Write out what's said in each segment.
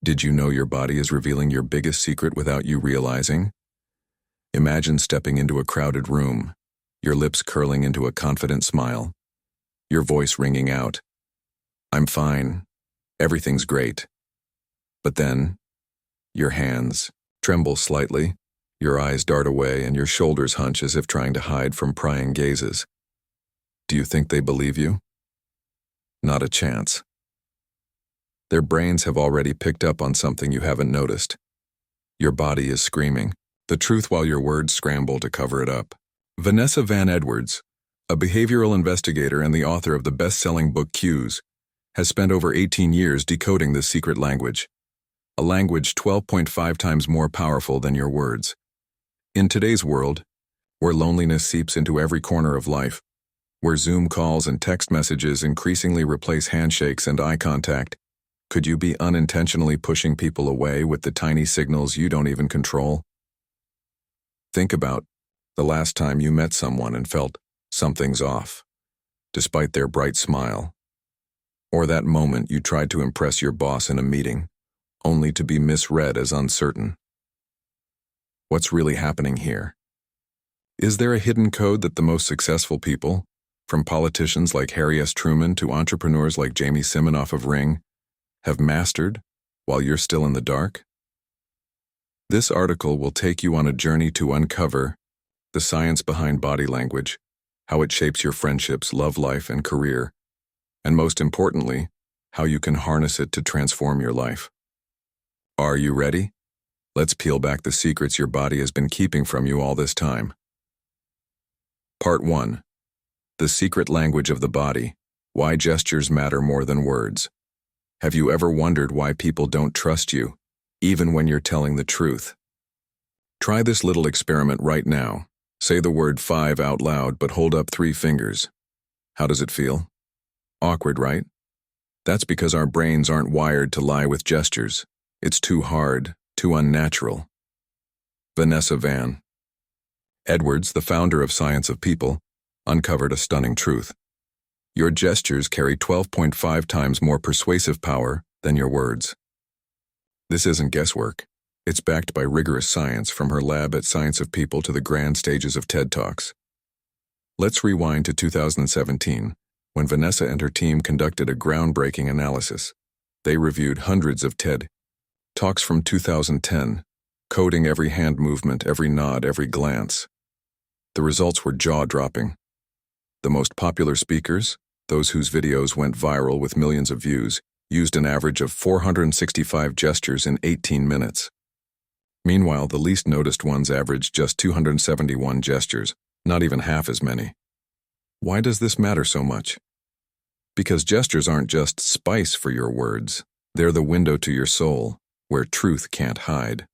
Did you know your body is revealing your biggest secret without you realizing? Imagine stepping into a crowded room, your lips curling into a confident smile, your voice ringing out, "I'm fine, everything's great." But then, your hands tremble slightly, your eyes dart away, and your shoulders hunch as if trying to hide from prying gazes. Do you think they believe you? Not a chance. Their brains have already picked up on something you haven't noticed. Your body is screaming the truth while your words scramble to cover it up. Vanessa Van Edwards, a behavioral investigator and the author of the best-selling book Cues, has spent over 18 years decoding this secret language, a language 12.5 times more powerful than your words. In today's world, where loneliness seeps into every corner of life, where Zoom calls and text messages increasingly replace handshakes and eye contact, could you be unintentionally pushing people away with the tiny signals you don't even control? Think about the last time you met someone and felt something's off, despite their bright smile. Or that moment you tried to impress your boss in a meeting, only to be misread as uncertain. What's really happening here? Is there a hidden code that the most successful people, from politicians like Harry S. Truman to entrepreneurs like Jamie Siminoff of Ring, have mastered while you're still in the dark? This article will take you on a journey to uncover the science behind body language, how it shapes your friendships, love life, and career, and most importantly, how you can harness it to transform your life. Are you ready? Let's peel back the secrets your body has been keeping from you all this time. Part 1. The secret language of the body. Why gestures matter more than words. Have you ever wondered why people don't trust you, even when you're telling the truth? Try this little experiment right now. Say the word 5 out loud, but hold up 3 fingers. How does it feel? Awkward, right? That's because our brains aren't wired to lie with gestures. It's too hard, too unnatural. Vanessa Van Edwards, the founder of Science of People, uncovered a stunning truth. Your gestures carry 12.5 times more persuasive power than your words. This isn't guesswork. It's backed by rigorous science, from her lab at Science of People to the grand stages of TED Talks. Let's rewind to 2017, when Vanessa and her team conducted a groundbreaking analysis. They reviewed hundreds of TED Talks from 2010, coding every hand movement, every nod, every glance. The results were jaw-dropping. The most popular speakers, those whose videos went viral with millions of views, used an average of 465 gestures in 18 minutes. Meanwhile, the least noticed ones averaged just 271 gestures, not even half as many. Why does this matter so much? Because gestures aren't just spice for your words. They're the window to your soul, where truth can't hide.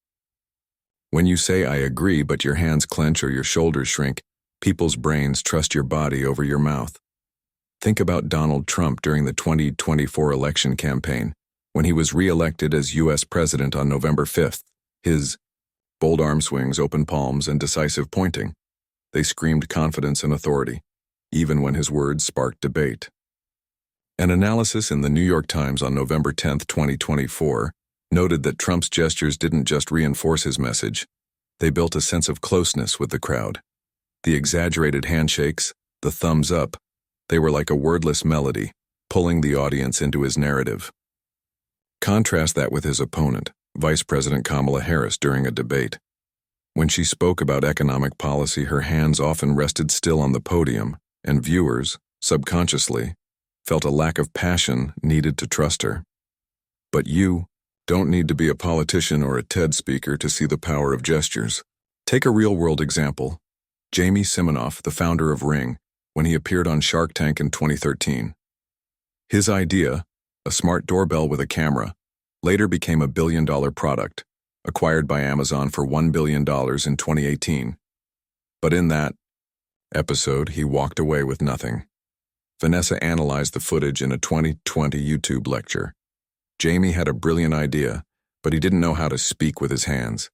When you say "I agree," but your hands clench or your shoulders shrink, people's brains trust your body over your mouth. Think about Donald Trump during the 2024 election campaign, when he was re-elected as U.S. President on November 5th. His bold arm swings, open palms, and decisive pointing. They screamed confidence and authority, even when his words sparked debate. An analysis in the New York Times on November 10, 2024, noted that Trump's gestures didn't just reinforce his message, they built a sense of closeness with the crowd. The exaggerated handshakes, the thumbs up, they were like a wordless melody, pulling the audience into his narrative. Contrast that with his opponent, Vice President Kamala Harris, during a debate. When she spoke about economic policy, her hands often rested still on the podium, and viewers, subconsciously, felt a lack of passion needed to trust her. But you don't need to be a politician or a TED speaker to see the power of gestures. Take a real-world example. Jamie Siminoff, the founder of Ring, when he appeared on Shark Tank in 2013. His idea, a smart doorbell with a camera, later became a billion-dollar product, acquired by Amazon for $1 billion in 2018. But in that episode, he walked away with nothing. Vanessa analyzed the footage in a 2020 YouTube lecture. Jamie had a brilliant idea, but he didn't know how to speak with his hands.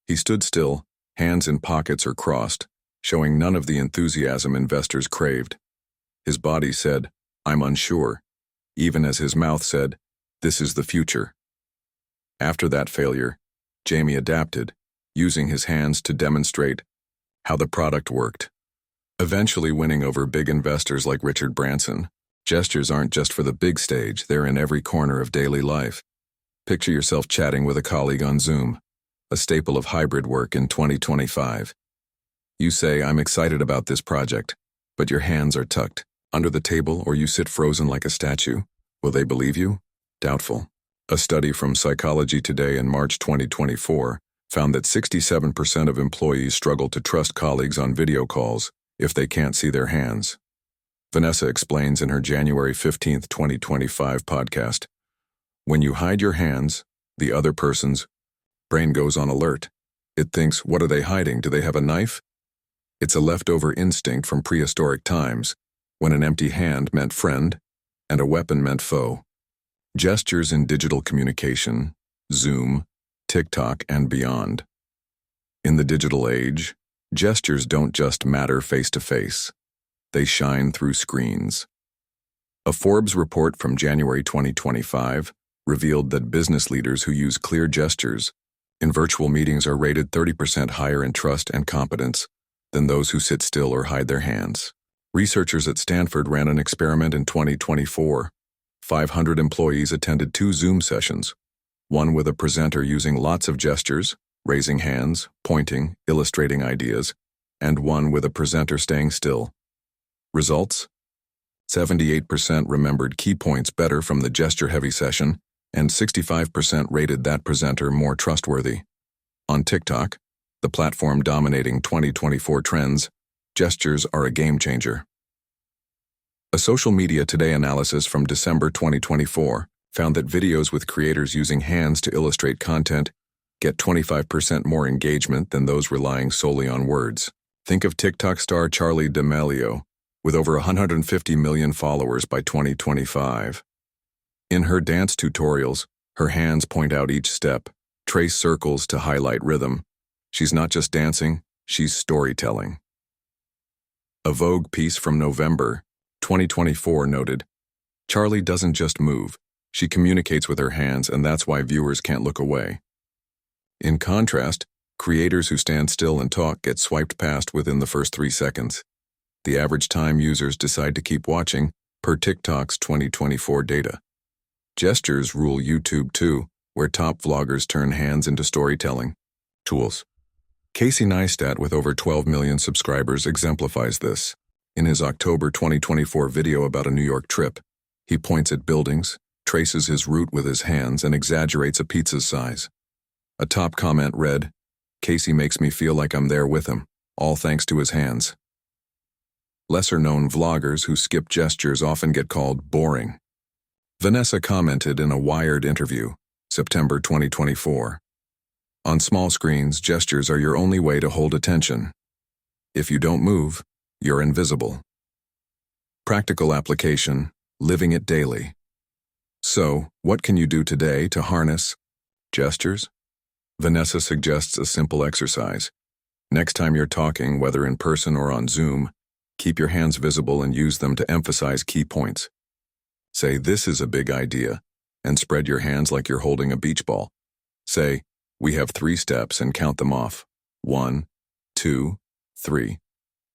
He stood still, hands in pockets or crossed, showing none of the enthusiasm investors craved. His body said, "I'm unsure," even as his mouth said, "This is the future." After that failure, Jamie adapted, using his hands to demonstrate how the product worked. Eventually winning over big investors like Richard Branson, gestures aren't just for the big stage, they're in every corner of daily life. Picture yourself chatting with a colleague on Zoom, a staple of hybrid work in 2025. You say, "I'm excited about this project," but your hands are tucked under the table or you sit frozen like a statue. Will they believe you? Doubtful. A study from Psychology Today in March 2024 found that 67% of employees struggle to trust colleagues on video calls if they can't see their hands. Vanessa explains in her January 15, 2025 podcast, "When you hide your hands, the other person's brain goes on alert. It thinks, what are they hiding? Do they have a knife? It's a leftover instinct from prehistoric times, when an empty hand meant friend and a weapon meant foe." Gestures in digital communication, Zoom, TikTok, and beyond. In the digital age, gestures don't just matter face-to-face. They shine through screens. A Forbes report from January 2025 revealed that business leaders who use clear gestures in virtual meetings are rated 30% higher in trust and competence than those who sit still or hide their hands. Researchers at Stanford ran an experiment in 2024. 500 employees attended 2 Zoom sessions, one with a presenter using lots of gestures, raising hands, pointing, illustrating ideas, and one with a presenter staying still. Results? 78% remembered key points better from the gesture-heavy session, and 65% rated that presenter more trustworthy. On TikTok, the platform dominating 2024 trends, gestures are a game changer. A Social Media Today analysis from December 2024 found that videos with creators using hands to illustrate content get 25% more engagement than those relying solely on words. Think of TikTok star Charli D'Amelio, with over 150 million followers by 2025. In her dance tutorials, her hands point out each step, trace circles to highlight rhythm. She's not just dancing, she's storytelling. A Vogue piece from November 2024 noted, "Charli doesn't just move, she communicates with her hands, and that's why viewers can't look away." In contrast, creators who stand still and talk get swiped past within the first 3 seconds. The average time users decide to keep watching, per TikTok's 2024 data. Gestures rule YouTube too, where top vloggers turn hands into storytelling tools. Casey Neistat, with over 12 million subscribers, exemplifies this. In his October 2024 video about a New York trip, he points at buildings, traces his route with his hands, and exaggerates a pizza's size. A top comment read, "Casey makes me feel like I'm there with him, all thanks to his hands." Lesser-known vloggers who skip gestures often get called boring. Vanessa commented in a Wired interview, September 2024. "On small screens, gestures are your only way to hold attention. If you don't move, you're invisible." Practical application, living it daily. So, what can you do today to harness gestures? Vanessa suggests a simple exercise. Next time you're talking, whether in person or on Zoom, keep your hands visible and use them to emphasize key points. Say, "This is a big idea," and spread your hands like you're holding a beach ball. Say, "We have 3 steps," and count them off. 1, 2, 3.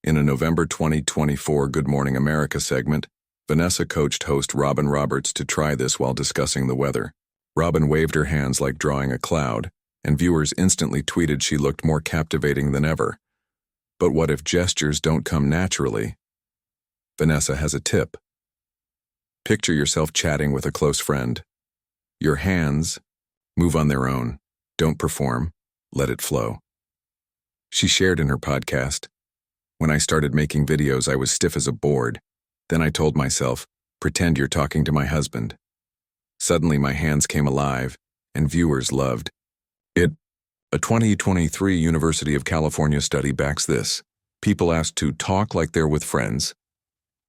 In a November 2024 Good Morning America segment, Vanessa coached host Robin Roberts to try this while discussing the weather. Robin waved her hands like drawing a cloud, and viewers instantly tweeted she looked more captivating than ever. But what if gestures don't come naturally? Vanessa has a tip. Picture yourself chatting with a close friend. Your hands move on their own. Don't perform. Let it flow. She shared in her podcast, "When I started making videos, I was stiff as a board. Then I told myself, pretend you're talking to my husband. Suddenly my hands came alive, and viewers loved it." A 2023 University of California study backs this. People asked to talk like they're with friends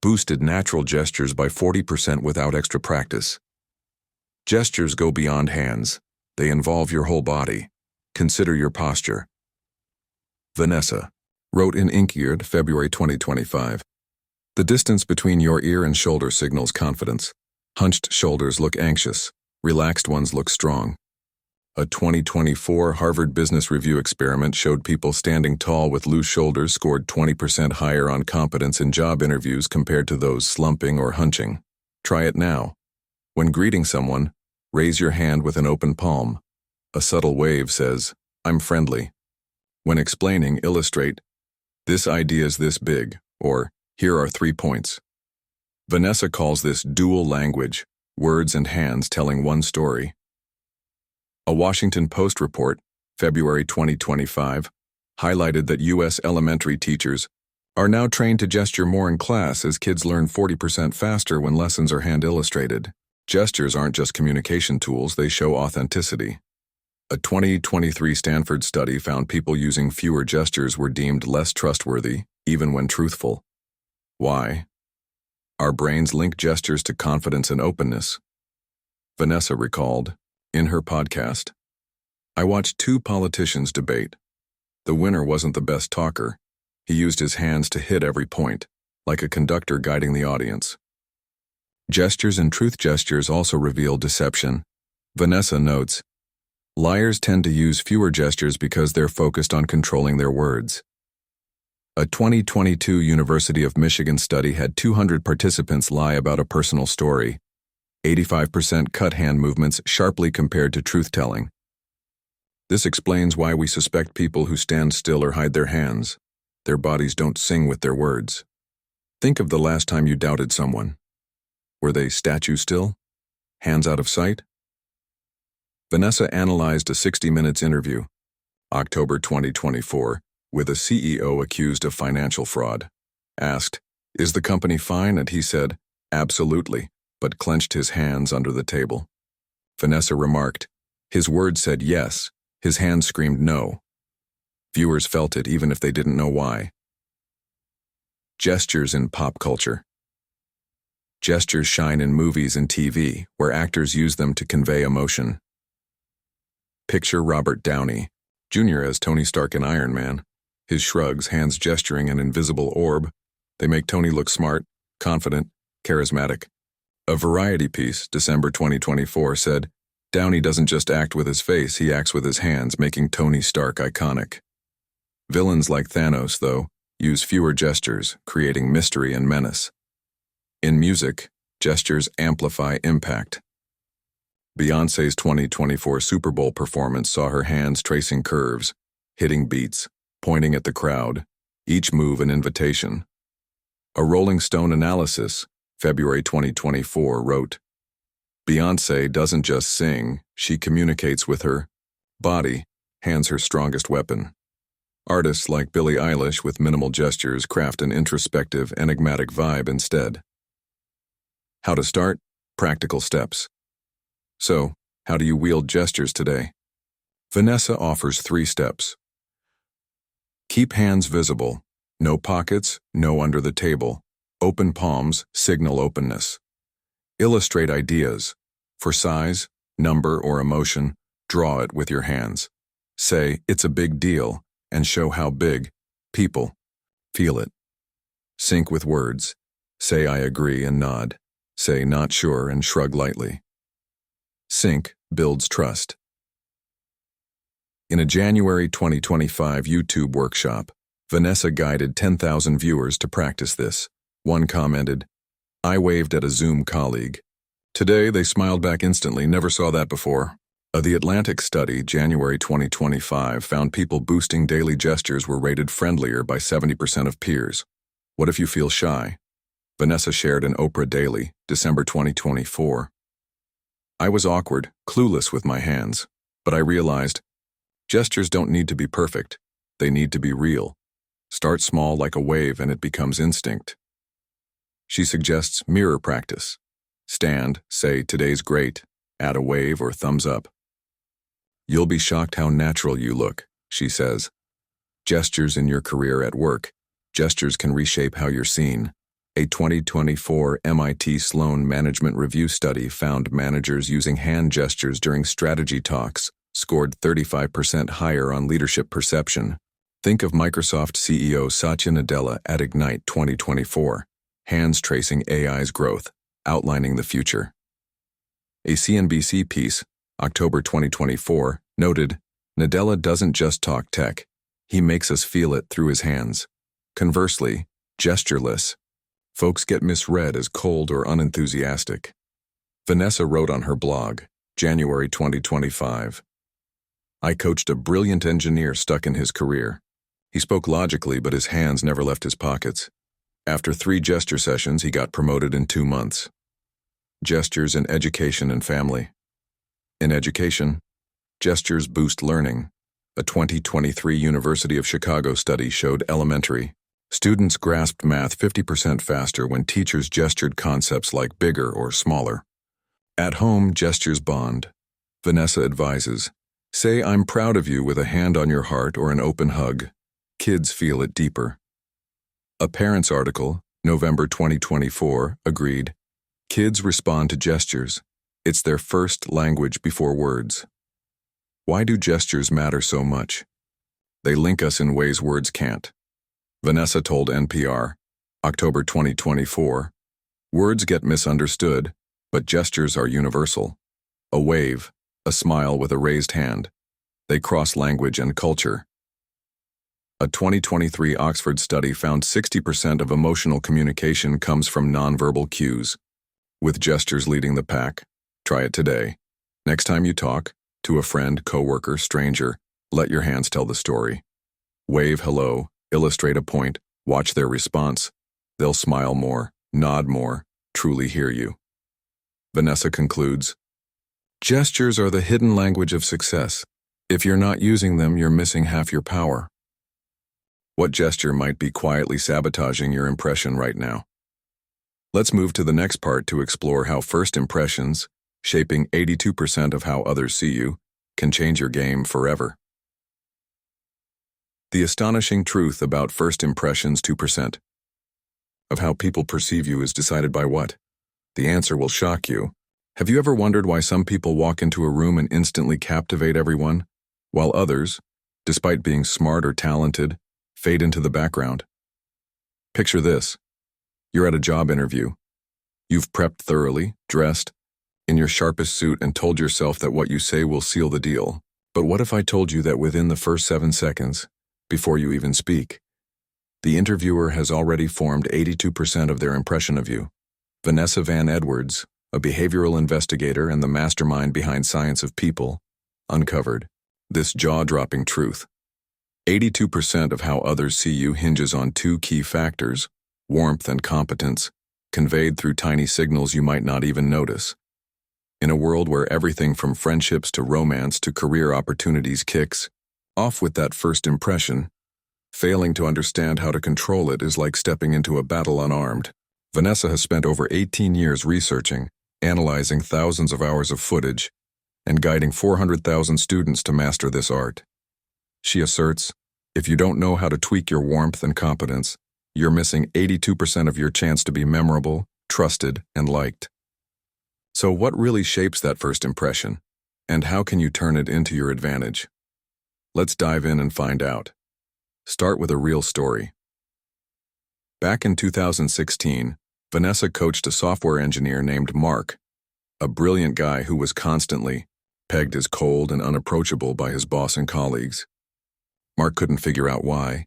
boosted natural gestures by 40% without extra practice. Gestures go beyond hands. They involve your whole body. Consider your posture. Vanessa wrote in Inkierd, February 2025. "The distance between your ear and shoulder signals confidence. Hunched shoulders look anxious. Relaxed ones look strong. A 2024 Harvard Business Review experiment showed people standing tall with loose shoulders scored 20% higher on competence in job interviews compared to those slumping or hunching. Try it now. When greeting someone, raise your hand with an open palm. A subtle wave says, "I'm friendly." When explaining, illustrate, "This idea is this big," or "Here are 3 points." Vanessa calls this dual language, words and hands telling one story. A Washington Post report, February 2025, highlighted that U.S. elementary teachers are now trained to gesture more in class as kids learn 40% faster when lessons are hand-illustrated. Gestures aren't just communication tools, they show authenticity. A 2023 Stanford study found people using fewer gestures were deemed less trustworthy, even when truthful. Why? Our brains link gestures to confidence and openness. Vanessa recalled, in her podcast, "I watched 2 politicians debate. The winner wasn't the best talker. He used his hands to hit every point, like a conductor guiding the audience." Gestures and truth gestures also reveal deception. Vanessa notes, "Liars tend to use fewer gestures because they're focused on controlling their words." A 2022 University of Michigan study had 200 participants lie about a personal story. 85% cut hand movements sharply compared to truth-telling. This explains why we suspect people who stand still or hide their hands. Their bodies don't sing with their words. Think of the last time you doubted someone. Were they statue still? Hands out of sight? Vanessa analyzed a 60 Minutes interview, October 2024, with a CEO accused of financial fraud. Asked, "Is the company fine?" and he said, "Absolutely," but clenched his hands under the table. Vanessa remarked, "His words said yes, his hands screamed no." Viewers felt it even if they didn't know why. Gestures in pop culture. Gestures shine in movies and TV, where actors use them to convey emotion. Picture Robert Downey Jr. as Tony Stark in Iron Man. His shrugs, hands gesturing an invisible orb, they make Tony look smart, confident, charismatic. A Variety piece, December 2024, said, "Downey doesn't just act with his face, he acts with his hands, making Tony Stark iconic." Villains like Thanos, though, use fewer gestures, creating mystery and menace. In music, gestures amplify impact. Beyoncé's 2024 Super Bowl performance saw her hands tracing curves, hitting beats, pointing at the crowd, each move an invitation. A Rolling Stone analysis, February 2024, wrote, "Beyoncé doesn't just sing, she communicates with her body, hands her strongest weapon." Artists like Billie Eilish with minimal gestures craft an introspective, enigmatic vibe instead. How to start? Practical steps. So, how do you wield gestures today? Vanessa offers 3 steps. Keep hands visible. No pockets, no under the table. Open palms signal openness. Illustrate ideas. For size, number, or emotion, draw it with your hands. Say, "It's a big deal," and show how big. People feel it. Sync with words. Say, "I agree," and nod. Say, "Not sure," and shrug lightly. Sync builds trust. In a January 2025 YouTube workshop, Vanessa guided 10,000 viewers to practice this. One commented, "I waved at a Zoom colleague. Today they smiled back instantly, never saw that before." The Atlantic study, January 2025, found people boosting daily gestures were rated friendlier by 70% of peers. What if you feel shy? Vanessa shared in Oprah Daily, December 2024. "I was awkward, clueless with my hands, but I realized gestures don't need to be perfect, they need to be real. Start small like a wave and it becomes instinct." She suggests mirror practice. Stand, say, "Today's great," add a wave or thumbs up. "You'll be shocked how natural you look," she says. Gestures in your career at work. Gestures can reshape how you're seen. A 2024 MIT Sloan Management Review study found managers using hand gestures during strategy talks scored 35% higher on leadership perception. Think of Microsoft CEO Satya Nadella at Ignite 2024, hands tracing AI's growth, outlining the future. A CNBC piece, October 2024, noted, Nadella doesn't just talk tech, he makes us feel it through his hands. Conversely, gestureless folks get misread as cold or unenthusiastic. Vanessa wrote on her blog, January 2025. I coached a brilliant engineer stuck in his career. He spoke logically, but his hands never left his pockets. After 3 gesture sessions, he got promoted in 2 months. Gestures in education and family. In education, gestures boost learning. A 2023 University of Chicago study showed elementary students grasped math 50% faster when teachers gestured concepts like bigger or smaller. At home, gestures bond. Vanessa advises, say I'm proud of you with a hand on your heart or an open hug. Kids feel it deeper. A Parents article, November 2024, agreed, kids respond to gestures. It's their first language before words. Why do gestures matter so much? They link us in ways words can't. Vanessa told NPR, October 2024, words get misunderstood, but gestures are universal. A wave, a smile with a raised hand. They cross language and culture. A 2023 Oxford study found 60% of emotional communication comes from nonverbal cues. With gestures leading the pack, try it today. Next time you talk, to a friend, coworker, stranger, let your hands tell the story. Wave hello, illustrate a point, watch their response. They'll smile more, nod more, truly hear you. Vanessa concludes, gestures are the hidden language of success. If you're not using them, you're missing half your power. What gesture might be quietly sabotaging your impression right now? Let's move to the next part to explore how first impressions, shaping 82% of how others see you, can change your game forever. The astonishing truth about first impressions, 2% of how people perceive you is decided by what? The answer will shock you. Have you ever wondered why some people walk into a room and instantly captivate everyone, while others, despite being smart or talented, fade into the background? Picture this. You're at a job interview. You've prepped thoroughly, dressed, in your sharpest suit and told yourself that what you say will seal the deal. But what if I told you that within the first 7 seconds, before you even speak, the interviewer has already formed 82% of their impression of you? Vanessa Van Edwards, a behavioral investigator and the mastermind behind Science of People, uncovered this jaw-dropping truth. 82% of how others see you hinges on 2 key factors, warmth and competence, conveyed through tiny signals you might not even notice. In a world where everything from friendships to romance to career opportunities kicks off with that first impression, failing to understand how to control it is like stepping into a battle unarmed. Vanessa has spent over 18 years researching, analyzing thousands of hours of footage, and guiding 400,000 students to master this art. She asserts, if you don't know how to tweak your warmth and competence, you're missing 82% of your chance to be memorable, trusted, and liked. So what really shapes that first impression, and how can you turn it into your advantage? Let's dive in and find out. Start with a real story. Back in 2016, Vanessa coached a software engineer named Mark, a brilliant guy who was constantly pegged as cold and unapproachable by his boss and colleagues. Mark couldn't figure out why.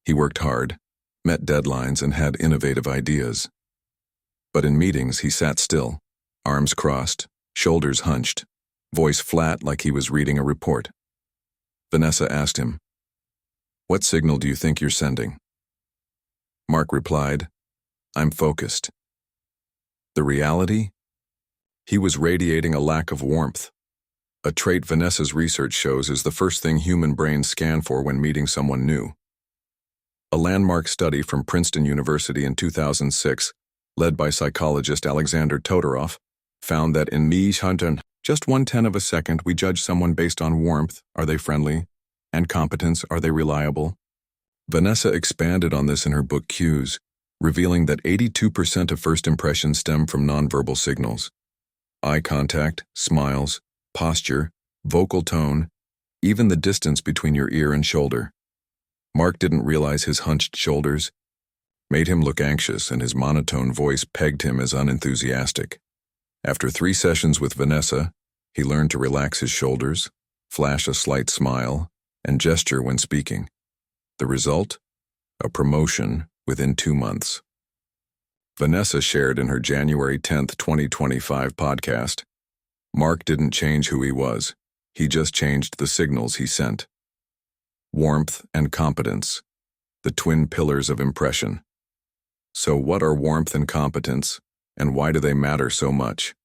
He worked hard, met deadlines, and had innovative ideas. But in meetings, he sat still, arms crossed, shoulders hunched, voice flat like he was reading a report. Vanessa asked him, "What signal do you think you're sending?" Mark replied, "I'm focused." The reality? He was radiating a lack of warmth, a trait Vanessa's research shows is the first thing human brains scan for when meeting someone new. A landmark study from Princeton University in 2006, led by psychologist Alexander Todorov, found that in just 1/10 of a second we judge someone based on warmth, are they friendly, and competence, are they reliable? Vanessa expanded on this in her book Cues, revealing that 82% of first impressions stem from nonverbal signals. Eye contact, smiles, posture, vocal tone, even the distance between your ear and shoulder. Mark didn't realize his hunched shoulders made him look anxious, and his monotone voice pegged him as unenthusiastic. After 3 sessions with Vanessa, He learned to relax his shoulders, flash a slight smile, and gesture when speaking. The result? A promotion within 2 months. Vanessa shared in her January 10th, 2025 podcast, "Mark didn't change who he was. He just changed the signals he sent." Warmth and competence, the twin pillars of impression. So what are warmth and competence, and why do they matter so much?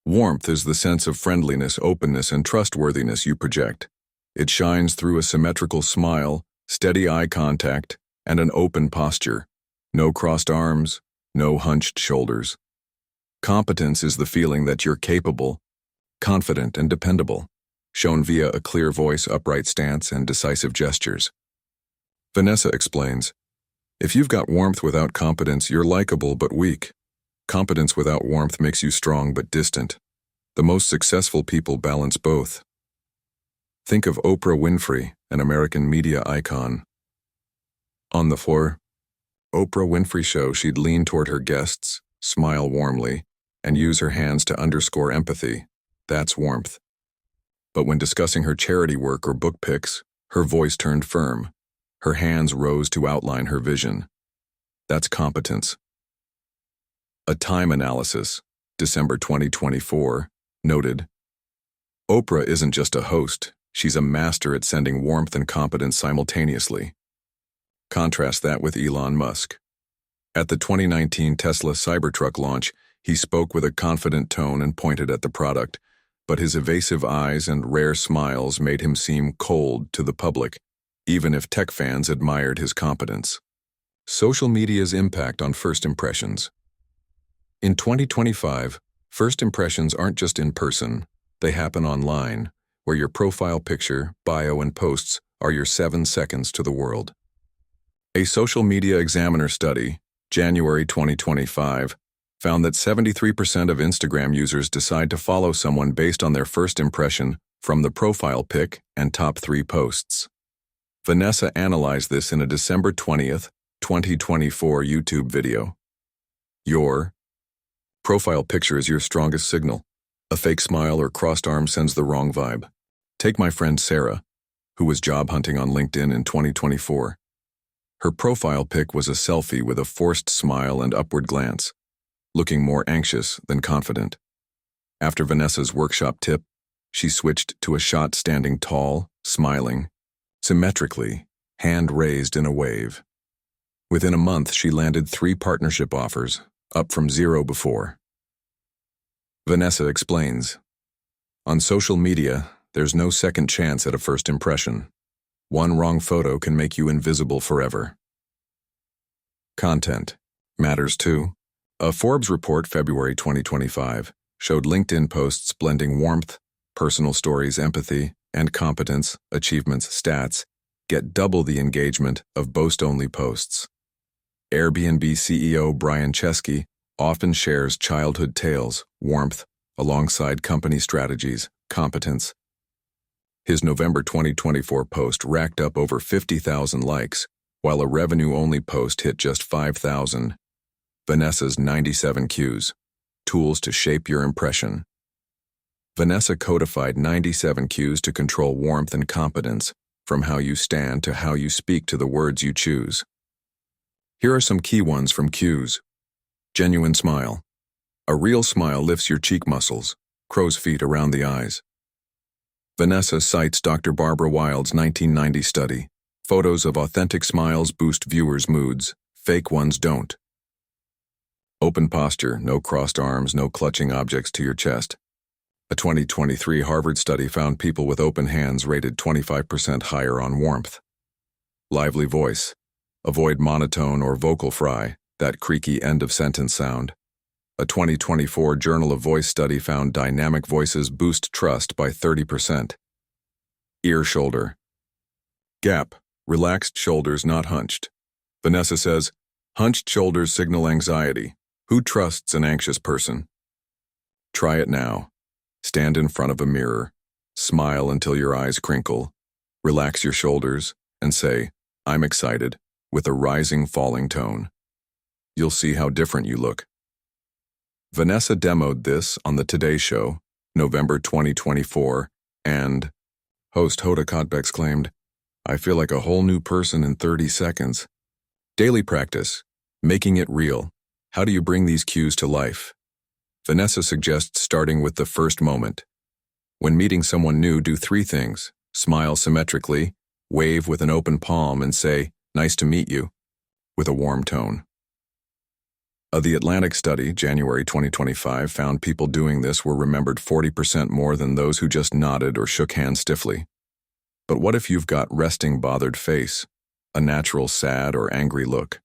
Warmth is the sense of friendliness, openness, and trustworthiness you project. It shines through a symmetrical smile, steady eye contact, and an open posture. No crossed arms, no hunched shoulders. Competence is the feeling that you're capable, confident, and dependable, shown via a clear voice, upright stance, and decisive gestures. Vanessa explains, "If you've got warmth without competence, you're likable but weak. Competence without warmth makes you strong but distant. The most successful people balance both." Think of Oprah Winfrey, an American media icon. On the floor, Oprah Winfrey Show, she'd lean toward her guests, smile warmly, and use her hands to underscore empathy. That's warmth. But when discussing her charity work or book picks, her voice turned firm. Her hands rose to outline her vision. That's competence. A Time analysis, December 2024, noted, "Oprah isn't just a host, she's a master at sending warmth and competence simultaneously." Contrast that with Elon Musk. At the 2019 Tesla Cybertruck launch, he spoke with a confident tone and pointed at the product, but his evasive eyes and rare smiles made him seem cold to the public, even if tech fans admired his competence. Social media's impact on first impressions. In 2025, first impressions aren't just in person, they happen online, where your profile picture, bio, and posts are your 7 seconds to the world. A Social Media Examiner study, January 2025, found that 73% of Instagram users decide to follow someone based on their first impression from the profile pic and top 3 posts. Vanessa analyzed this in a December 20th, 2024 YouTube video. Your profile picture is your strongest signal. A fake smile or crossed arm sends the wrong vibe. Take my friend Sarah, who was job hunting on LinkedIn in 2024. Her profile pic was a selfie with a forced smile and upward glance, looking more anxious than confident. After Vanessa's workshop tip, she switched to a shot standing tall, smiling, symmetrically, hand raised in a wave. Within a month, she landed 3 partnership offers, up from 0 before. Vanessa explains, "On social media, there's no second chance at a first impression. One wrong photo can make you invisible forever." Content matters too. A Forbes report, February 2025, showed LinkedIn posts blending warmth, personal stories, empathy, and competence, achievements, stats, get double the engagement of boast-only posts. Airbnb CEO Brian Chesky often shares childhood tales, warmth, alongside company strategies, competence. His November 2024 post racked up over 50,000 likes, while a revenue-only post hit just 5,000. Vanessa's 97 cues, tools to shape your impression. Vanessa codified 97 cues to control warmth and competence, from how you stand to how you speak to the words you choose. Here are some key ones from cues. Genuine smile. A real smile lifts your cheek muscles, crow's feet around the eyes. Vanessa cites Dr. Barbara Wild's 1990 study. Photos of authentic smiles boost viewers' moods, fake ones don't. Open posture, no crossed arms, no clutching objects to your chest. A 2023 Harvard study found people with open hands rated 25% higher on warmth. Lively voice. Avoid monotone or vocal fry, that creaky end-of-sentence sound. A 2024 Journal of Voice study found dynamic voices boost trust by 30%. Ear-shoulder. Gap. Relaxed shoulders, not hunched. Vanessa says, "Hunched shoulders signal anxiety. Who trusts an anxious person?" Try it now. Stand in front of a mirror. Smile until your eyes crinkle. Relax your shoulders and say, "I'm excited," with a rising, falling tone. You'll see how different you look. Vanessa demoed this on the Today Show, November 2024, and host Hoda Kotb exclaimed, "I feel like a whole new person in 30 seconds." Daily practice. Making it real. How do you bring these cues to life? Vanessa suggests starting with the first moment. When meeting someone new, do 3 things. Smile symmetrically, wave with an open palm, and say, "Nice to meet you," with a warm tone. The Atlantic study, January 2025, found people doing this were remembered 40% more than those who just nodded or shook hands stiffly. But what if you've got resting bothered face, a natural sad or angry look?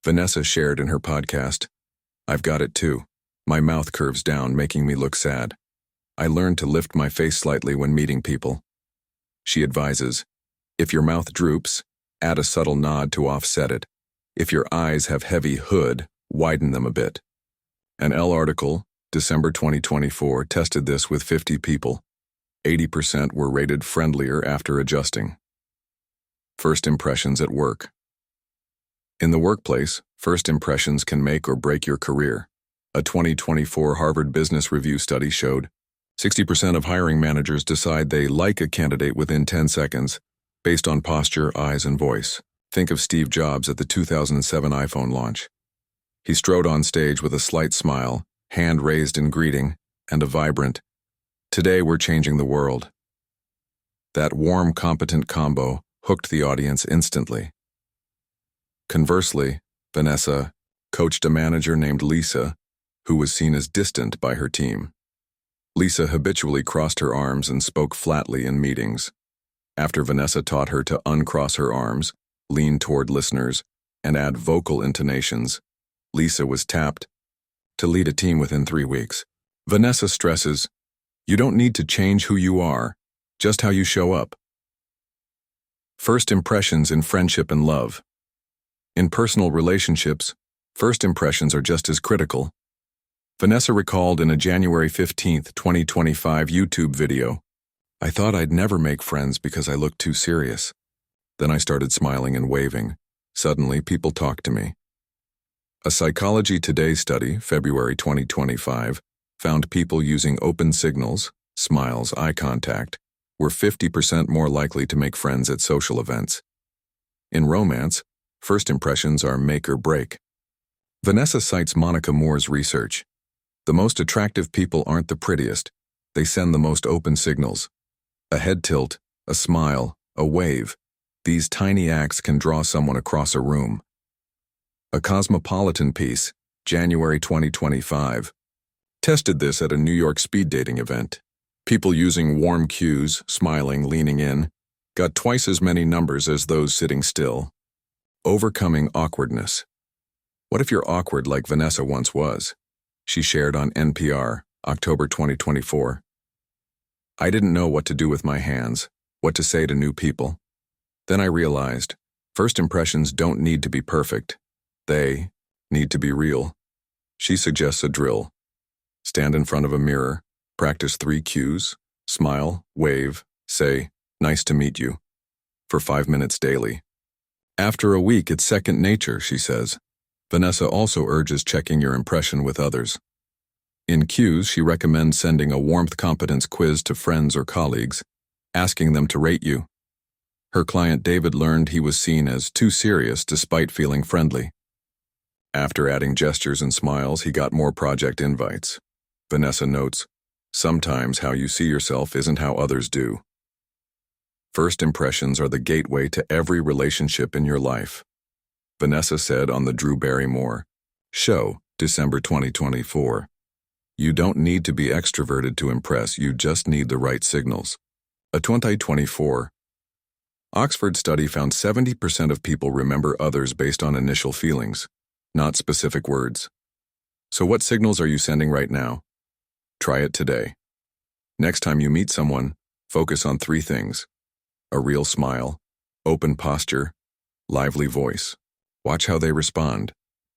Vanessa shared in her podcast, "I've got it too. My mouth curves down, making me look sad. I learned to lift my face slightly when meeting people." She advises, if your mouth droops, add a subtle nod to offset it. If your eyes have heavy hood, widen them a bit. An Elle article, December 2024, tested this with 50 people. 80% were rated friendlier after adjusting. First impressions at work. In the workplace, first impressions can make or break your career. A 2024 Harvard Business Review study showed 60% of hiring managers decide they like a candidate within 10 seconds, based on posture, eyes, and voice. Think of Steve Jobs at the 2007 iPhone launch. He strode on stage with a slight smile, hand raised in greeting, and a vibrant, "Today we're changing the world." That warm, competent combo hooked the audience instantly. Conversely, Vanessa coached a manager named Lisa, who was seen as distant by her team. Lisa habitually crossed her arms and spoke flatly in meetings. After Vanessa taught her to uncross her arms, lean toward listeners, and add vocal intonations, Lisa was tapped to lead a team within 3 weeks. Vanessa stresses, "You don't need to change who you are, just how you show up." First impressions in friendship and love. In personal relationships, first impressions are just as critical. Vanessa recalled in a January 15, 2025 YouTube video, "I thought I'd never make friends because I looked too serious. Then I started smiling and waving. Suddenly, people talked to me." A Psychology Today study, February 2025, found people using open signals, smiles, eye contact, were 50% more likely to make friends at social events. In romance, first impressions are make or break. Vanessa cites Monica Moore's research. The most attractive people aren't the prettiest. They send the most open signals. A head tilt, a smile, a wave. These tiny acts can draw someone across a room. A Cosmopolitan piece, January 2025, tested this at a New York speed dating event. People using warm cues, smiling, leaning in, got twice as many numbers as those sitting still. Overcoming awkwardness. What if you're awkward like Vanessa once was? She shared on NPR, October 2024. "I didn't know what to do with my hands, what to say to new people. Then I realized, first impressions don't need to be perfect. They need to be real." She suggests a drill. Stand in front of a mirror, practice 3 cues, smile, wave, say, "Nice to meet you," for 5 minutes daily. After a week, it's second nature, she says. Vanessa also urges checking your impression with others. In cues, she recommends sending a warmth competence quiz to friends or colleagues, asking them to rate you. Her client David learned he was seen as too serious despite feeling friendly. After adding gestures and smiles, he got more project invites. Vanessa notes, "Sometimes how you see yourself isn't how others do." First impressions are the gateway to every relationship in your life. Vanessa said on the Drew Barrymore show, December 2024. "You don't need to be extroverted to impress, you just need the right signals." A 2024 Oxford study found 70% of people remember others based on initial feelings, not specific words. So what signals are you sending right now? Try it today. Next time you meet someone, focus on 3 things: a real smile, open posture, lively voice. Watch how they respond.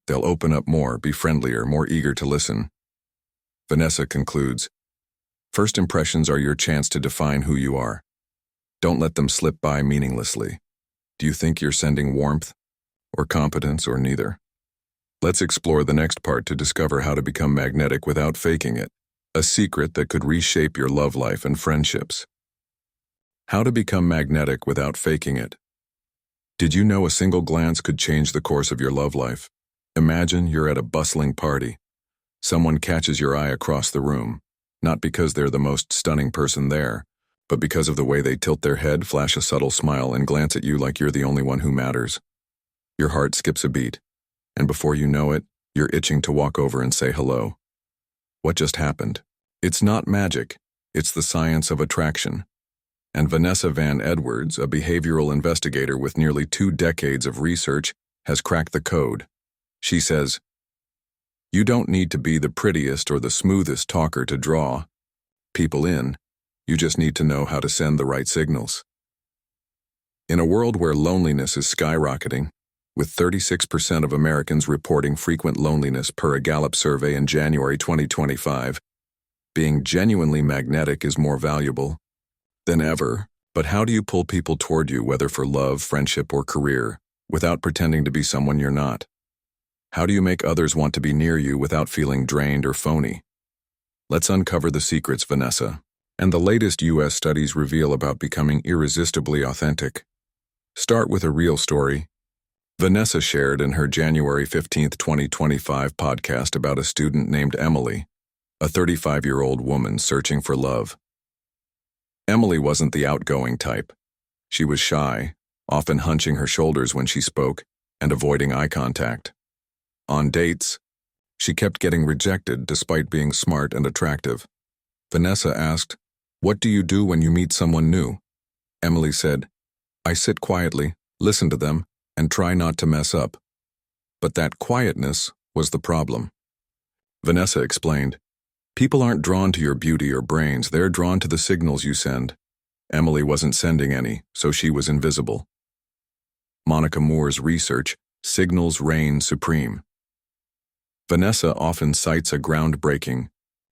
They'll open up more, be friendlier, more eager to listen. Vanessa concludes, "First impressions are your chance to define who you are. Don't let them slip by meaninglessly. Do you think you're sending warmth, or competence, or neither?" Let's explore the next part to discover how to become magnetic without faking it. A secret that could reshape your love life and friendships. How to become magnetic without faking it. Did you know a single glance could change the course of your love life? Imagine you're at a bustling party. Someone catches your eye across the room, not because they're the most stunning person there, but because of the way they tilt their head, flash a subtle smile, and glance at you like you're the only one who matters. Your heart skips a beat, and before you know it, you're itching to walk over and say hello. What just happened? It's not magic, it's the science of attraction. And Vanessa Van Edwards, a behavioral investigator with nearly 2 decades of research, has cracked the code. She says, "You don't need to be the prettiest or the smoothest talker to draw people in. You just need to know how to send the right signals." In a world where loneliness is skyrocketing, with 36% of Americans reporting frequent loneliness per a Gallup survey in January 2025, being genuinely magnetic is more valuable than ever. But how do you pull people toward you, whether for love, friendship, or career, without pretending to be someone you're not? How do you make others want to be near you without feeling drained or phony? Let's uncover the secrets, Vanessa. And the latest US studies reveal about becoming irresistibly authentic. Start with a real story. Vanessa shared in her January 15, 2025 podcast about a student named Emily, a 35-year-old woman searching for love. Emily wasn't the outgoing type. She was shy, often hunching her shoulders when she spoke and avoiding eye contact. On dates, she kept getting rejected despite being smart and attractive. Vanessa asked, "What do you do when you meet someone new?" Emily said, "I sit quietly, listen to them, and try not to mess up." But that quietness was the problem. Vanessa explained, "People aren't drawn to your beauty or brains, they're drawn to the signals you send." Emily wasn't sending any, so she was invisible. Monica Moore's research, signals reign supreme. Vanessa often cites a groundbreaking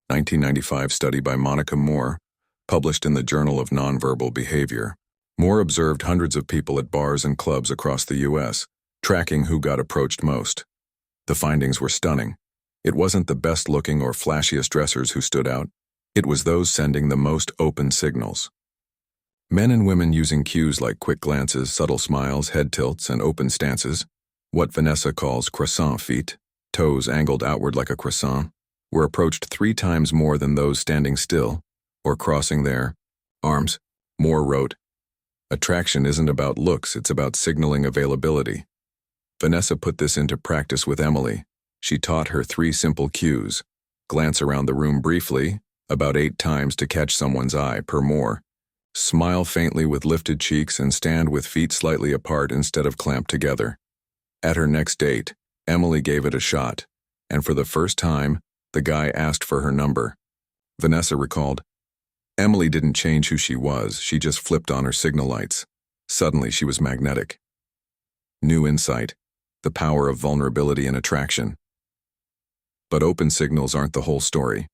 1995 study by Monica Moore, published in the Journal of Nonverbal Behavior. Moore observed hundreds of people at bars and clubs across the U.S., tracking who got approached most. The findings were stunning. It wasn't the best-looking or flashiest dressers who stood out. It was those sending the most open signals. Men and women using cues like quick glances, subtle smiles, head tilts, and open stances, what Vanessa calls croissant feet, toes angled outward like a croissant, were approached 3 times more than those standing still or crossing their arms. Moore wrote, "Attraction isn't about looks, it's about signaling availability." Vanessa put this into practice with Emily. She taught her 3 simple cues: glance around the room briefly, about 8 times to catch someone's eye per Moore, smile faintly with lifted cheeks, and stand with feet slightly apart instead of clamped together. At her next date, Emily gave it a shot, and for the first time, the guy asked for her number. Vanessa recalled, "Emily didn't change who she was, she just flipped on her signal lights. Suddenly she was magnetic." New insight, the power of vulnerability and attraction. But open signals aren't the whole story.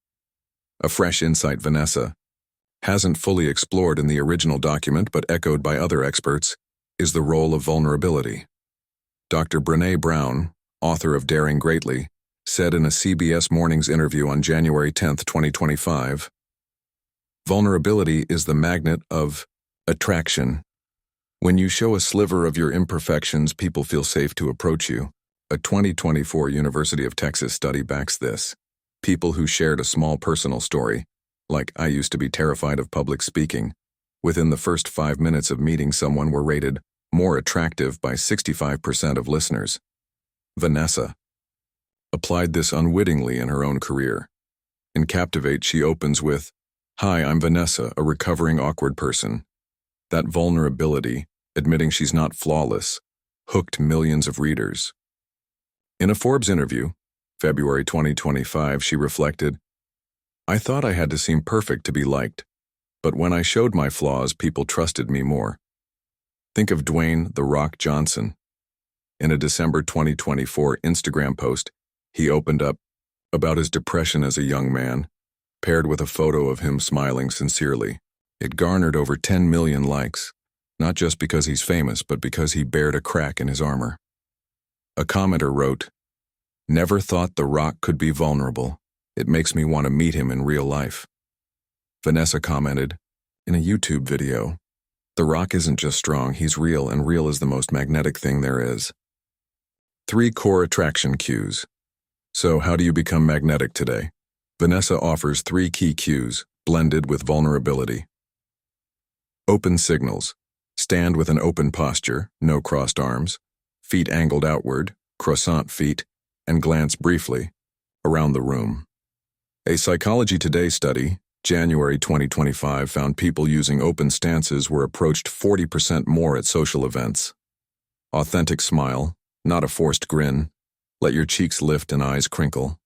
A fresh insight Vanessa hasn't fully explored in the original document but echoed by other experts is the role of vulnerability. Dr. Brené Brown, author of Daring Greatly, said in a CBS Mornings interview on January 10, 2025, "Vulnerability is the magnet of attraction. When you show a sliver of your imperfections, people feel safe to approach you." A 2024 University of Texas study backs this. People who shared a small personal story, like "I used to be terrified of public speaking," within the first 5 minutes of meeting someone were rated more attractive by 65% of listeners. Vanessa applied this unwittingly in her own career. In Captivate, she opens with, "Hi, I'm Vanessa, a recovering awkward person." That vulnerability, admitting she's not flawless, hooked millions of readers. In a Forbes interview, February 2025, she reflected, "I thought I had to seem perfect to be liked, but when I showed my flaws, people trusted me more." Think of Dwayne "The Rock" Johnson. In a December 2024 Instagram post, he opened up about his depression as a young man, paired with a photo of him smiling sincerely. It garnered over 10 million likes, not just because he's famous, but because he bared a crack in his armor. A commenter wrote, "Never thought The Rock could be vulnerable. It makes me want to meet him in real life. Vanessa commented, in a YouTube video, "The Rock isn't just strong, he's real, and real is the most magnetic thing there is." 3 core attraction cues. So how do you become magnetic today? Vanessa offers 3 key cues, blended with vulnerability. Open signals. Stand with an open posture, no crossed arms, feet angled outward, croissant feet, and glance briefly around the room. A Psychology Today study, January 2025, found people using open stances were approached 40% more at social events. Authentic smile, not a forced grin. Let your cheeks lift and eyes crinkle.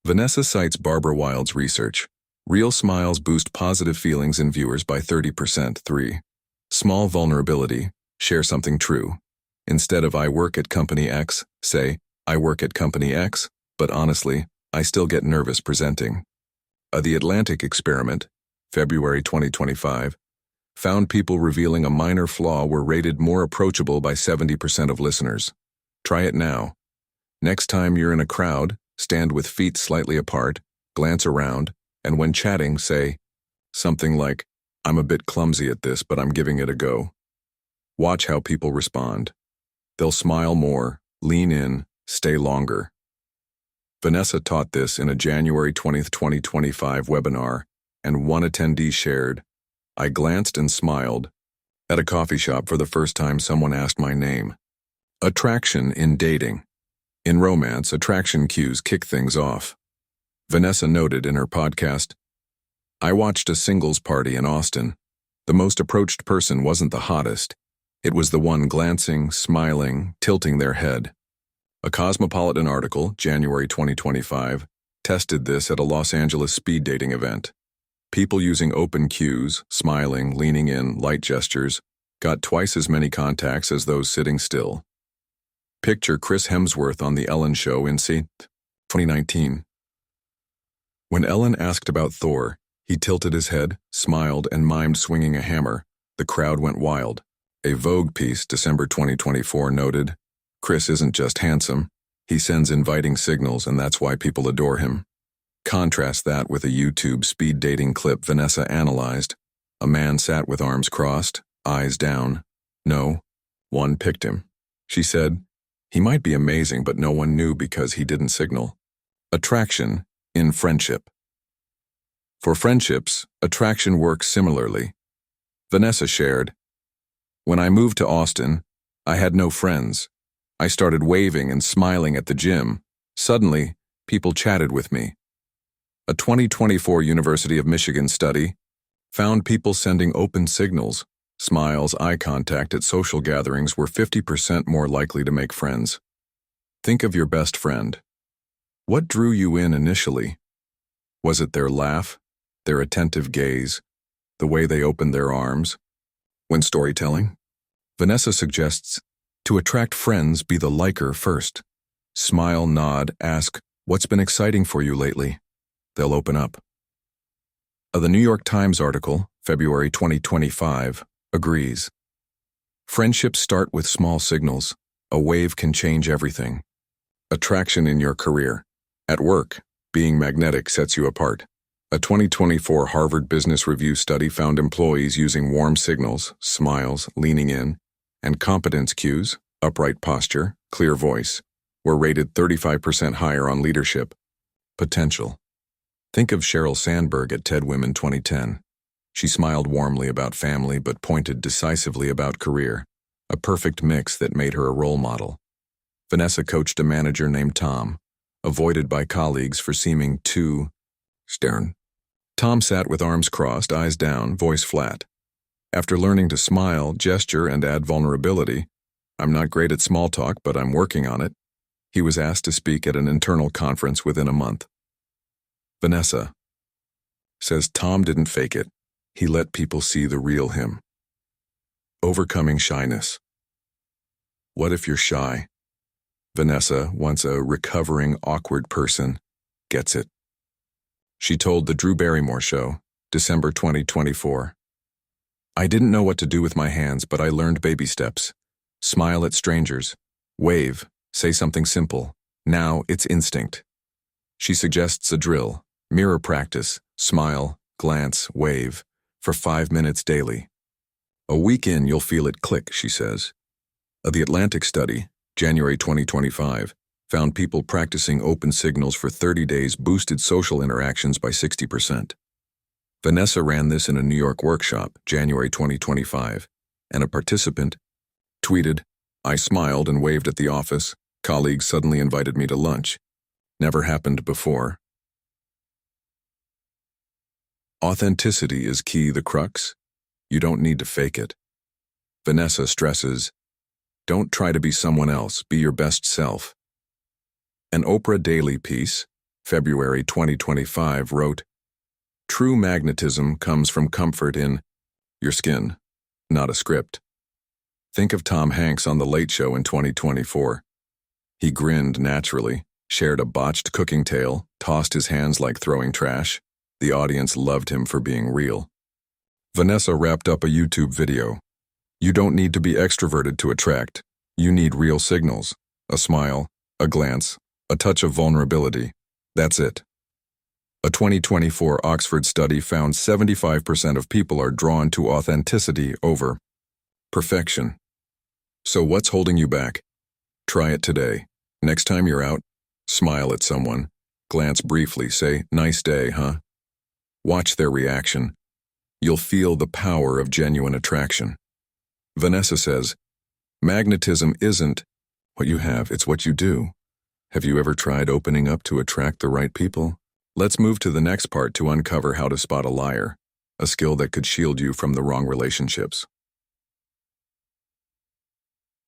Vanessa cites Barbara Wild's research. Real smiles boost positive feelings in viewers by 30%. 3. Small vulnerability. Share something true. Instead of "I work at company X," say, "I work at company X, but honestly, I still get nervous presenting." The Atlantic experiment, February 2025, found people revealing a minor flaw were rated more approachable by 70% of listeners. Try it now. Next time you're in a crowd, stand with feet slightly apart, glance around, and when chatting, say something like, "I'm a bit clumsy at this, but I'm giving it a go." Watch how people respond. They'll smile more, lean in, stay longer. Vanessa taught this in a January 20th, 2025 webinar, and one attendee shared, "I glanced and smiled. At a coffee shop for the first time someone asked my name." Attraction in dating. In romance, attraction cues kick things off. Vanessa noted in her podcast, "I watched a singles party in Austin. The most approached person wasn't the hottest. It was the one glancing, smiling, tilting their head." A Cosmopolitan article, January 2025, tested this at a Los Angeles speed dating event. People using open cues, smiling, leaning in, light gestures, got twice as many contacts as those sitting still. Picture Chris Hemsworth on The Ellen Show in 2019. When Ellen asked about Thor, he tilted his head, smiled, and mimed swinging a hammer. The crowd went wild. A Vogue piece, December 2024, noted, "Chris isn't just handsome, he sends inviting signals, and that's why people adore him." Contrast that with a YouTube speed dating clip Vanessa analyzed. A man sat with arms crossed, eyes down. No one picked him. She said, "He might be amazing, but no one knew because he didn't signal." Attraction in friendship. For friendships, attraction works similarly. Vanessa shared, "When I moved to Austin, I had no friends. I started waving and smiling at the gym. Suddenly, people chatted with me." A 2024 University of Michigan study found people sending open signals, smiles, eye contact at social gatherings were 50% more likely to make friends. Think of your best friend. What drew you in initially? Was it their laugh, their attentive gaze, the way they opened their arms? When storytelling, Vanessa suggests, to attract friends, be the liker first. Smile, nod, ask, "What's been exciting for you lately?" They'll open up. The New York Times article, February 2025, agrees. Friendships start with small signals. A wave can change everything. Attraction in your career. At work, being magnetic sets you apart. A 2024 Harvard Business Review study found employees using warm signals, smiles, leaning in, and competence cues, upright posture, clear voice, were rated 35% higher on leadership potential. Think of Sheryl Sandberg at TED Women 2010. She smiled warmly about family but pointed decisively about career, a perfect mix that made her a role model. Vanessa coached a manager named Tom, avoided by colleagues for seeming too stern. Tom sat with arms crossed, eyes down, voice flat. After learning to smile, gesture, and add vulnerability, "I'm not great at small talk, but I'm working on it," he was asked to speak at an internal conference within a month. Vanessa says Tom didn't fake it. He let people see the real him. Overcoming shyness. What if you're shy? Vanessa, once a recovering awkward person, gets it. She told The Drew Barrymore Show, December 2024. "I didn't know what to do with my hands, but I learned baby steps. Smile at strangers. Wave. Say something simple. Now it's instinct." She suggests a drill. Mirror practice, smile, glance, wave, for 5 minutes daily. A week in, you'll feel it click, she says. The Atlantic study, January 2025, found people practicing open signals for 30 days boosted social interactions by 60%. Vanessa ran this in a New York workshop, January 2025, and a participant tweeted, "I smiled and waved at the office. Colleagues suddenly invited me to lunch. Never happened before." Authenticity is key, the crux. You don't need to fake it. Vanessa stresses, don't try to be someone else, be your best self. An Oprah Daily piece, February 2025, wrote, "True magnetism comes from comfort in your skin, not a script." Think of Tom Hanks on The Late Show in 2024. He grinned naturally, shared a botched cooking tale, tossed his hands like throwing trash. The audience loved him for being real. Vanessa wrapped up a YouTube video. You don't need to be extroverted to attract. You need real signals. A smile, a glance, a touch of vulnerability. That's it. A 2024 Oxford study found 75% of people are drawn to authenticity over perfection. So what's holding you back? Try it today. Next time you're out, smile at someone, glance briefly, say, "Nice day, huh?" Watch their reaction. You'll feel the power of genuine attraction. Vanessa says, magnetism isn't what you have, it's what you do. Have you ever tried opening up to attract the right people? Let's move to the next part to uncover how to spot a liar, a skill that could shield you from the wrong relationships.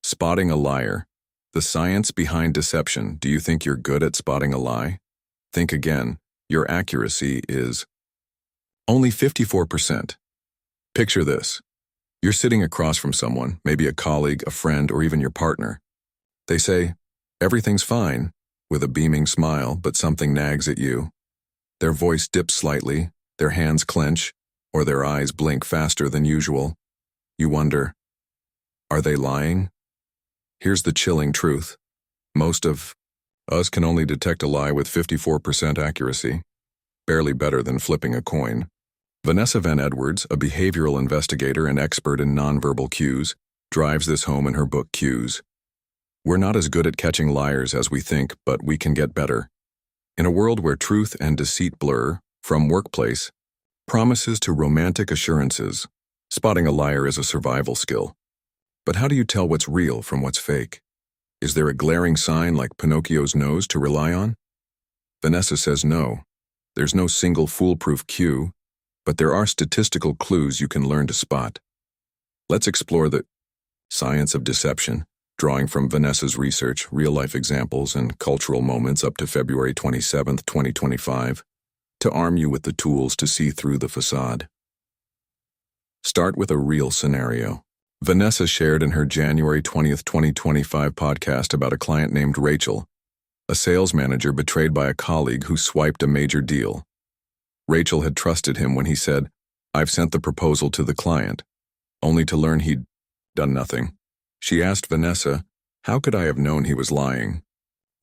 Spotting a liar. The science behind deception. Do you think you're good at spotting a lie? Think again. Your accuracy is only 54%. Picture this. You're sitting across from someone, maybe a colleague, a friend, or even your partner. They say, "Everything's fine," with a beaming smile, but something nags at you. Their voice dips slightly, their hands clench, or their eyes blink faster than usual. You wonder, are they lying? Here's the chilling truth. Most of us can only detect a lie with 54% accuracy, barely better than flipping a coin. Vanessa Van Edwards, a behavioral investigator and expert in nonverbal cues, drives this home in her book Cues. We're not as good at catching liars as we think, but we can get better. In a world where truth and deceit blur, from workplace promises to romantic assurances, spotting a liar is a survival skill. But how do you tell what's real from what's fake? Is there a glaring sign like Pinocchio's nose to rely on? Vanessa says no. There's no single foolproof cue, but there are statistical clues you can learn to spot. Let's explore the science of deception, drawing from Vanessa's research, real-life examples, and cultural moments up to February 27, 2025, to arm you with the tools to see through the facade. Start with a real scenario. Vanessa shared in her January 20, 2025 podcast about a client named Rachel, a sales manager betrayed by a colleague who swiped a major deal. Rachel had trusted him when he said, "I've sent the proposal to the client," only to learn he'd done nothing. She asked Vanessa, "How could I have known he was lying?"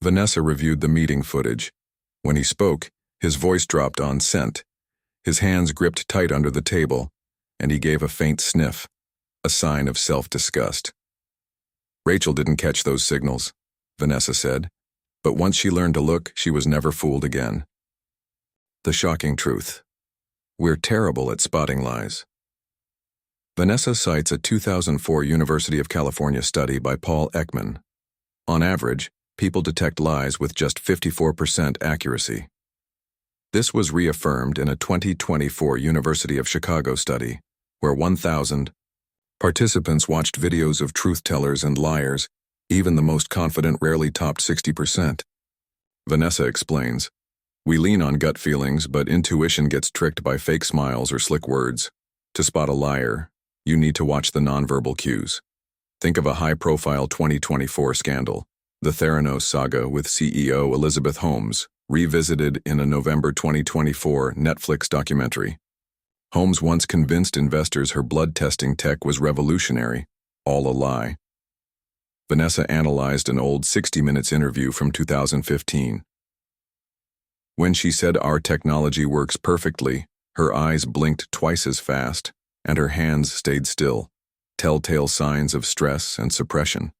Vanessa reviewed the meeting footage. When he spoke, his voice dropped on scent. His hands gripped tight under the table, and he gave a faint sniff, a sign of self-disgust. Rachel didn't catch those signals, Vanessa said, but once she learned to look, she was never fooled again. The shocking truth. We're terrible at spotting lies. Vanessa cites a 2004 University of California study by Paul Ekman. On average, people detect lies with just 54% accuracy. This was reaffirmed in a 2024 University of Chicago study, where 1,000 participants watched videos of truth-tellers and liars. Even the most confident rarely topped 60%. Vanessa explains, "We lean on gut feelings, but intuition gets tricked by fake smiles or slick words. To spot a liar, you need to watch the nonverbal cues. Think of a high-profile 2024 scandal, the Theranos saga with CEO Elizabeth Holmes, revisited in a November 2024 Netflix documentary. Holmes once convinced investors her blood testing tech was revolutionary, all a lie. Vanessa analyzed an old 60 Minutes interview from 2015. When she said our technology works perfectly, her eyes blinked twice as fast, and her hands stayed still, telltale signs of stress and suppression.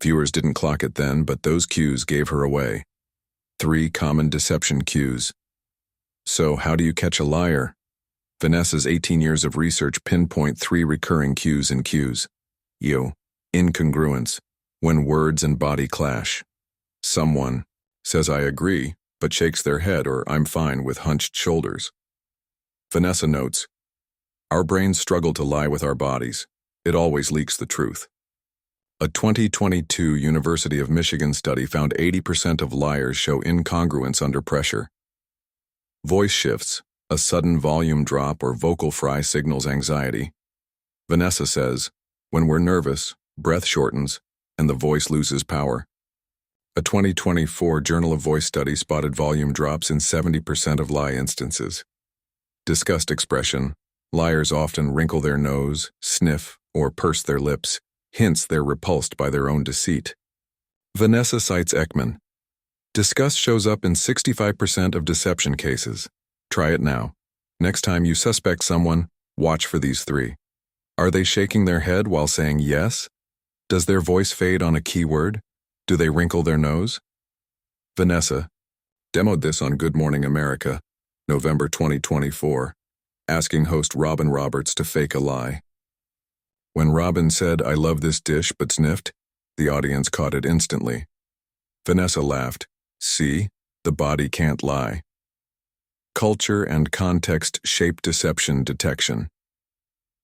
Viewers didn't clock it then, but those cues gave her away. 3 common deception cues. So, how do you catch a liar? Vanessa's 18 years of research pinpoint 3 recurring cues in cues. Incongruence, when words and body clash. Someone says I agree, but shakes their head, or I'm fine with hunched shoulders. Vanessa notes, our brains struggle to lie with our bodies. It always leaks the truth. A 2022 University of Michigan study found 80% of liars show incongruence under pressure. Voice shifts, a sudden volume drop or vocal fry signals anxiety. Vanessa says, when we're nervous, breath shortens, and the voice loses power. A 2024 Journal of Voice study spotted volume drops in 70% of lie instances. Disgust expression. Liars often wrinkle their nose, sniff, or purse their lips, hints they're repulsed by their own deceit. Vanessa cites Ekman. Disgust shows up in 65% of deception cases. Try it now. Next time you suspect someone, watch for these 3. Are they shaking their head while saying yes? Does their voice fade on a keyword? Do they wrinkle their nose? Vanessa demoed this on Good Morning America, November 2024, asking host Robin Roberts to fake a lie. When Robin said, I love this dish, but sniffed, the audience caught it instantly. Vanessa laughed. See, the body can't lie. Culture and context shape deception detection.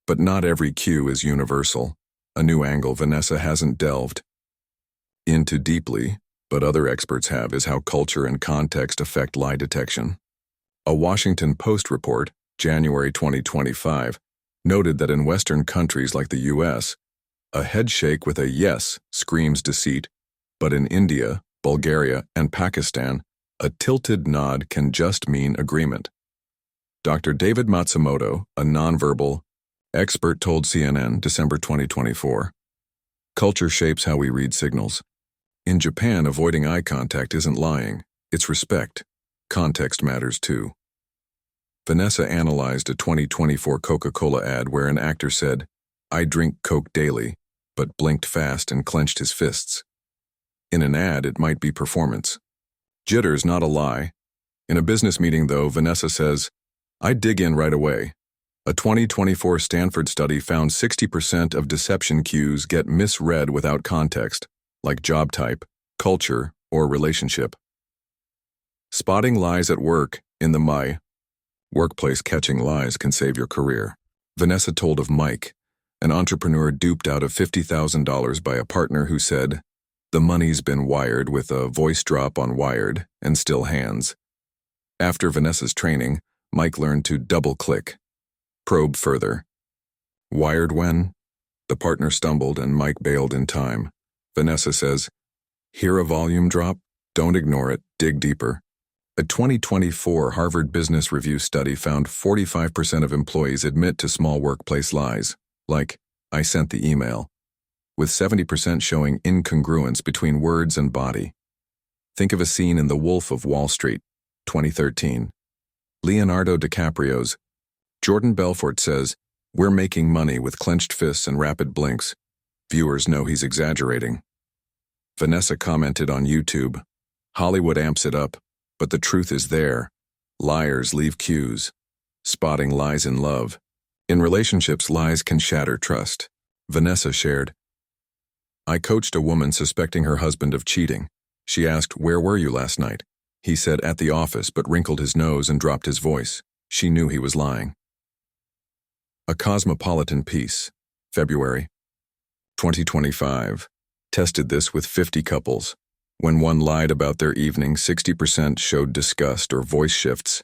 But not every cue is universal. A new angle Vanessa hasn't delved into deeply, but other experts have, is how culture and context affect lie detection. A Washington Post report, January 2025, noted that in Western countries like the US, a headshake with a yes screams deceit, but in India, Bulgaria, and Pakistan, a tilted nod can just mean agreement. Dr. David Matsumoto, a nonverbal expert, told CNN, December 2024, culture shapes how we read signals. In Japan, avoiding eye contact isn't lying, it's respect. Context matters too. Vanessa analyzed a 2024 Coca-Cola ad where an actor said, I drink Coke daily, but blinked fast and clenched his fists. In an ad, it might be performance. Jitters, not a lie. In a business meeting, though, Vanessa says, I dig in right away. A 2024 Stanford study found 60% of deception cues get misread without context, like job type, culture, or relationship. Spotting lies at work, in the My workplace. Catching lies can save your career. Vanessa told of Mike, an entrepreneur duped out of $50,000 by a partner who said, the money's been wired, with a voice drop on wired and still hands. After Vanessa's training, Mike learned to double-click, probe further. Wired when? The partner stumbled and Mike bailed in time. Vanessa says, hear a volume drop? Don't ignore it, dig deeper. A 2024 Harvard Business Review study found 45% of employees admit to small workplace lies, like, I sent the email, with 70% showing incongruence between words and body. Think of a scene in The Wolf of Wall Street, 2013. Leonardo DiCaprio's Jordan Belfort says, we're making money, with clenched fists and rapid blinks. Viewers know he's exaggerating. Vanessa commented on YouTube, Hollywood amps it up, but the truth is there. Liars leave cues. Spotting lies in love. In relationships, lies can shatter trust. Vanessa shared, I coached a woman suspecting her husband of cheating. She asked, where were you last night? He said, at the office, but wrinkled his nose and dropped his voice. She knew he was lying. A Cosmopolitan piece, February 2025, tested this with 50 couples. When one lied about their evening, 60% showed disgust or voice shifts.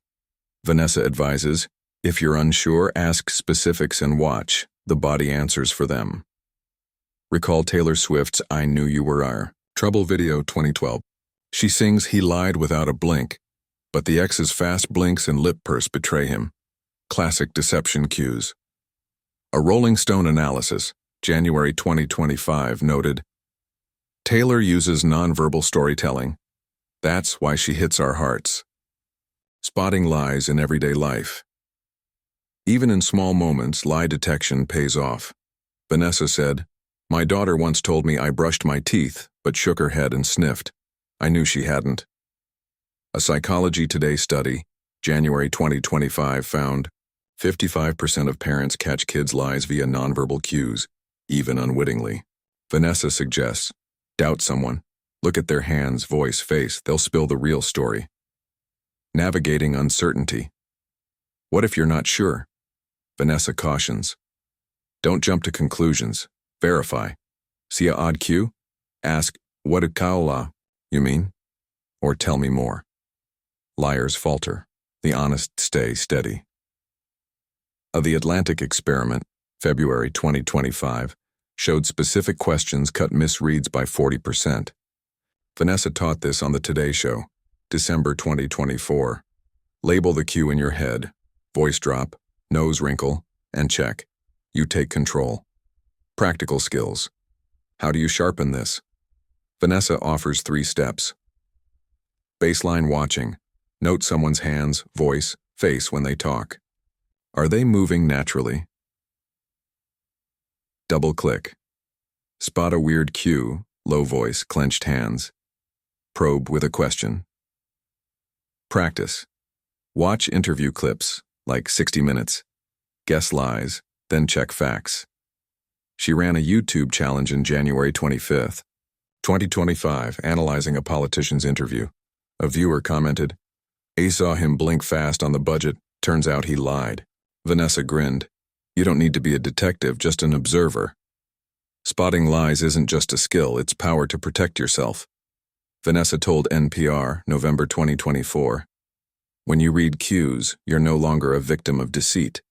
Vanessa advises, if you're unsure, ask specifics and watch. The body answers for them. Recall Taylor Swift's I Knew You Were Our Trouble video, 2012. She sings he lied without a blink, but the ex's fast blinks and lip purse betray him. Classic deception cues. A Rolling Stone analysis, January 2025, noted, Taylor uses nonverbal storytelling. That's why she hits our hearts. Spotting lies in everyday life. Even in small moments, lie detection pays off. Vanessa said, "My daughter once told me I brushed my teeth, but shook her head and sniffed. I knew she hadn't." A Psychology Today study, January 2025, found 55% of parents catch kids' lies via nonverbal cues, even unwittingly. Vanessa suggests, doubt someone. Look at their hands, voice, face. They'll spill the real story. Navigating uncertainty. What if you're not sure? Vanessa cautions. Don't jump to conclusions. Verify. See a odd cue? Ask, what did kaola you mean? Or tell me more. Liars falter. The honest stay steady. The Atlantic experiment, February 2025, showed specific questions cut misreads by 40%. Vanessa taught this on the Today Show, December 2024. Label the cue in your head, voice drop, nose wrinkle, and check. You take control. Practical skills. How do you sharpen this? Vanessa offers 3 steps. Baseline watching. Note someone's hands, voice, face when they talk. Are they moving naturally? Double click. Spot a weird cue, low voice, clenched hands. Probe with a question. Practice. Watch interview clips, like 60 Minutes. Guess lies, then check facts. She ran a YouTube challenge in January 25th, 2025, analyzing a politician's interview. A viewer commented, "I saw him blink fast on the budget. Turns out he lied." Vanessa grinned. You don't need to be a detective, just an observer. Spotting lies isn't just a skill, it's power to protect yourself. Vanessa told NPR, November 2024, when you read cues, you're no longer a victim of deceit.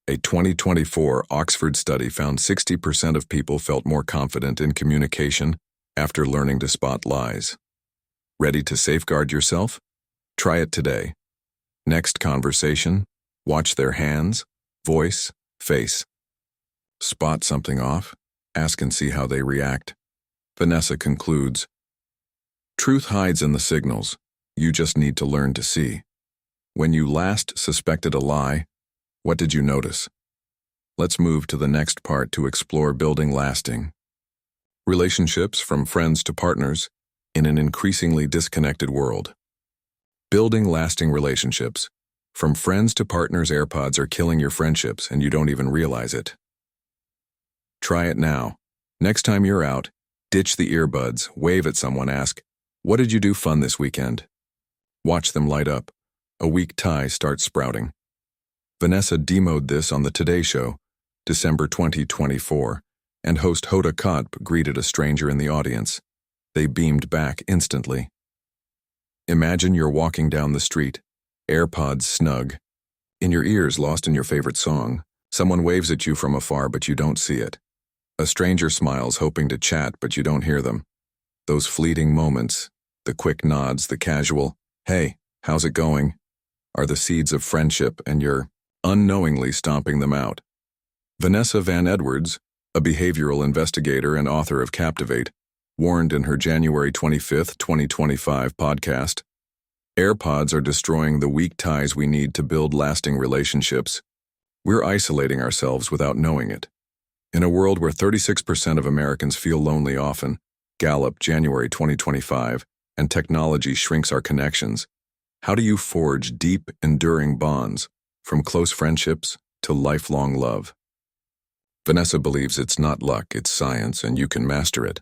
A 2024 Oxford study found 60% of people felt more confident in communication after learning to spot lies. Ready to safeguard yourself? Try it today. Next conversation, watch their hands, voice, face. Spot something off? Ask and see how they react. Vanessa concludes, truth hides in the signals. You just need to learn to see. When you last suspected a lie, what did you notice? Let's move to the next part to explore building lasting relationships from friends to partners in an increasingly disconnected world. Building lasting relationships. From friends to partners, AirPods are killing your friendships and you don't even realize it. Try it now. Next time you're out, ditch the earbuds, wave at someone, ask, what did you do fun this weekend? Watch them light up. A weak tie starts sprouting. Vanessa demoed this on the Today Show, December 2024, and host Hoda Kotb greeted a stranger in the audience. They beamed back instantly. Imagine you're walking down the street, AirPods snug, in your ears lost in your favorite song. Someone waves at you from afar but you don't see it. A stranger smiles hoping to chat but you don't hear them. Those fleeting moments, the quick nods, the casual, "Hey, how's it going?" are the seeds of friendship and you're unknowingly stomping them out. Vanessa Van Edwards, a behavioral investigator and author of Captivate, warned in her January 25, 2025 podcast, AirPods are destroying the weak ties we need to build lasting relationships. We're isolating ourselves without knowing it. In a world where 36% of Americans feel lonely often, Gallup, January 2025, and technology shrinks our connections, how do you forge deep, enduring bonds, from close friendships to lifelong love? Vanessa believes it's not luck, it's science, and you can master it.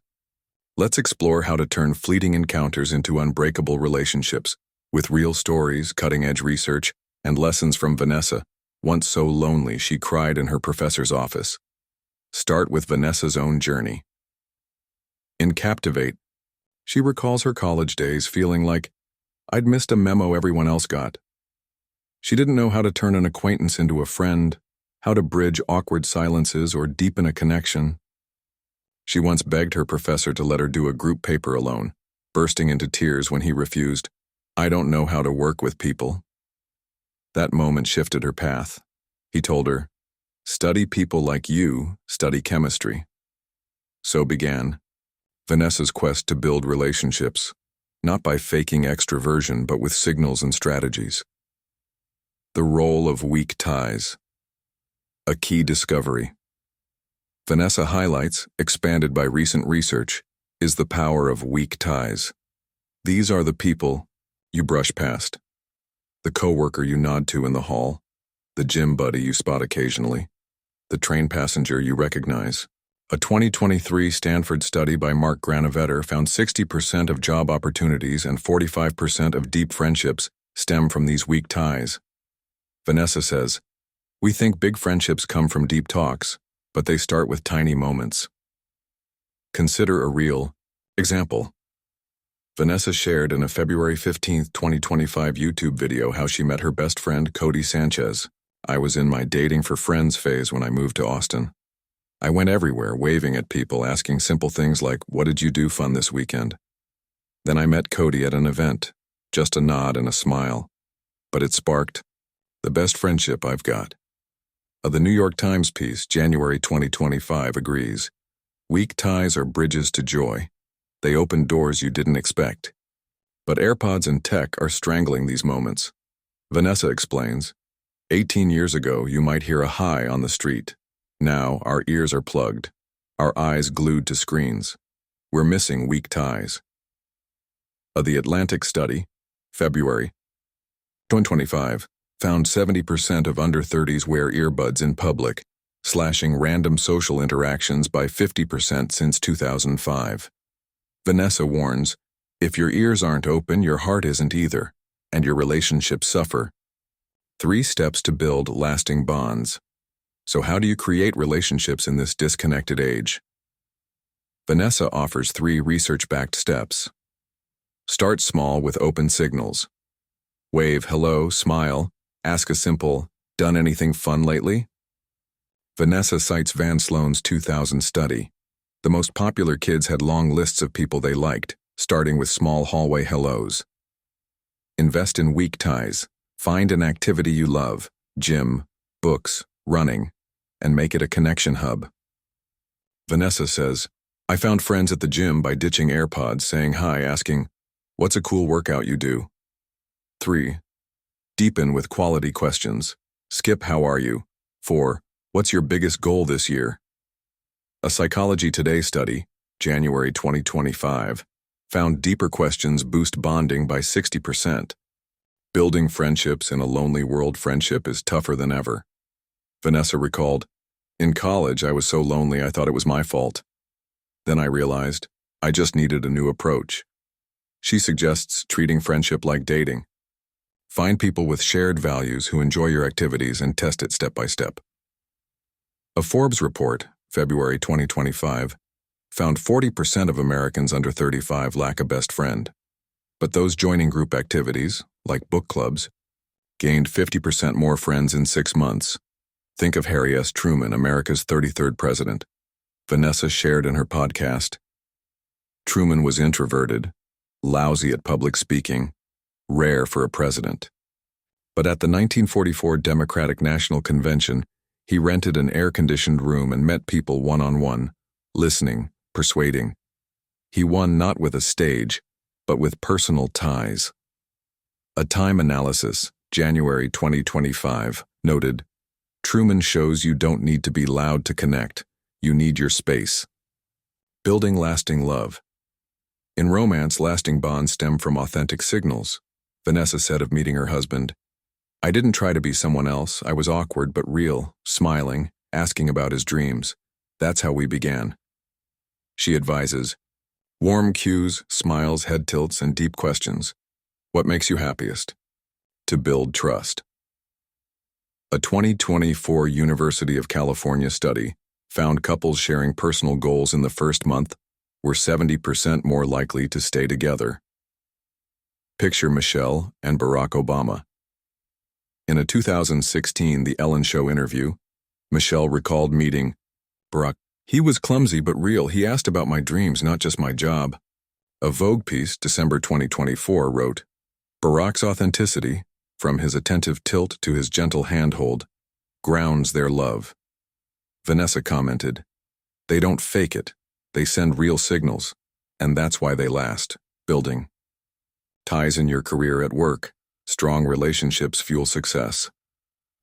Let's explore how to turn fleeting encounters into unbreakable relationships, with real stories, cutting-edge research, and lessons from Vanessa, once so lonely she cried in her professor's office. Start with Vanessa's own journey. In Captivate, she recalls her college days feeling like, I'd missed a memo everyone else got. She didn't know how to turn an acquaintance into a friend, how to bridge awkward silences or deepen a connection. She once begged her professor to let her do a group paper alone, bursting into tears when he refused. I don't know how to work with people. That moment shifted her path. He told her, study people like you, study chemistry. So began Vanessa's quest to build relationships, not by faking extroversion but with signals and strategies. The role of weak ties. A key discovery. Vanessa highlights, expanded by recent research, is the power of weak ties. These are the people you brush past, the coworker you nod to in the hall, the gym buddy you spot occasionally, the train passenger you recognize. A 2023 Stanford study by Mark Granovetter found 60% of job opportunities and 45% of deep friendships stem from these weak ties. Vanessa says, "We think big friendships come from deep talks, but they start with tiny moments." Consider a real example. Vanessa shared in a February 15, 2025 YouTube video how she met her best friend Cody Sanchez. "I was in my dating for friends phase when I moved to Austin. I went everywhere, waving at people, asking simple things like, 'What did you do fun this weekend?' Then I met Cody at an event, just a nod and a smile. But it sparked the best friendship I've got." The New York Times piece, January 2025, agrees. Weak ties are bridges to joy. They open doors you didn't expect. But AirPods and tech are strangling these moments. Vanessa explains, 18 years ago, you might hear a hi on the street. Now, our ears are plugged, our eyes glued to screens. We're missing weak ties. The Atlantic study, February 2025, found 70% of under 30s wear earbuds in public, slashing random social interactions by 50% since 2005. Vanessa warns, if your ears aren't open, your heart isn't either, and your relationships suffer. 3 steps to build lasting bonds. So how do you create relationships in this disconnected age? Vanessa offers 3 research-backed steps. Start small with open signals. Wave hello, smile, ask a simple, "Done anything fun lately?" Vanessa cites Van Sloan's 2000 study. The most popular kids had long lists of people they liked, starting with small hallway hellos. Invest in weak ties. Find an activity you love, gym, books, running, and make it a connection hub. Vanessa says, "I found friends at the gym by ditching AirPods, saying hi, asking, 'What's a cool workout you do?' 3. Deepen with quality questions. Skip how are you? 4. What's your biggest goal this year?" A Psychology Today study, January 2025, found deeper questions boost bonding by 60%. Building friendships in a lonely world friendship is tougher than ever. Vanessa recalled, "In college, I was so lonely I thought it was my fault. Then I realized I just needed a new approach." She suggests treating friendship like dating. Find people with shared values who enjoy your activities and test it step by step. A Forbes report, February 2025, found 40% of Americans under 35 lack a best friend. But those joining group activities, like book clubs, gained 50% more friends in 6 months. Think of Harry S. Truman, America's 33rd president. Vanessa shared in her podcast, "Truman was introverted, lousy at public speaking, rare for a president. But at the 1944 Democratic National Convention, he rented an air-conditioned room and met people one-on-one, listening, persuading. He won not with a stage, but with personal ties." A Time analysis, January 2025, noted, "Truman shows you don't need to be loud to connect. You need your space." Building lasting love. In romance, lasting bonds stem from authentic signals. Vanessa said of meeting her husband, "I didn't try to be someone else. I was awkward but real, smiling, asking about his dreams. That's how we began." She advises, warm cues, smiles, head tilts, and deep questions. What makes you happiest? To build trust. A 2024 University of California study found couples sharing personal goals in the first month were 70% more likely to stay together. Picture Michelle and Barack Obama. In a 2016 The Ellen Show interview, Michelle recalled meeting Barack. "He was clumsy but real. He asked about my dreams, not just my job." A Vogue piece, December 2024, wrote, "Barack's authenticity, from his attentive tilt to his gentle handhold, grounds their love." Vanessa commented, "They don't fake it. They send real signals, and that's why they last, building Ties in your career at work. Strong relationships fuel success.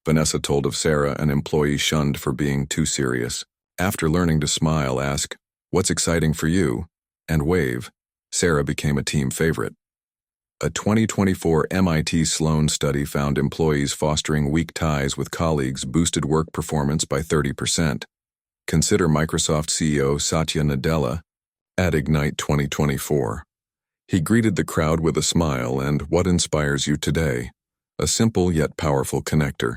Vanessa told of Sarah, an employee shunned for being too serious. After learning to smile, ask, "What's exciting for you?" and wave, Sarah became a team favorite. A 2024 MIT Sloan study found employees fostering weak ties with colleagues boosted work performance by 30%. Consider Microsoft CEO Satya Nadella at Ignite 2024. He greeted the crowd with a smile and "What inspires you today?" A simple yet powerful connector.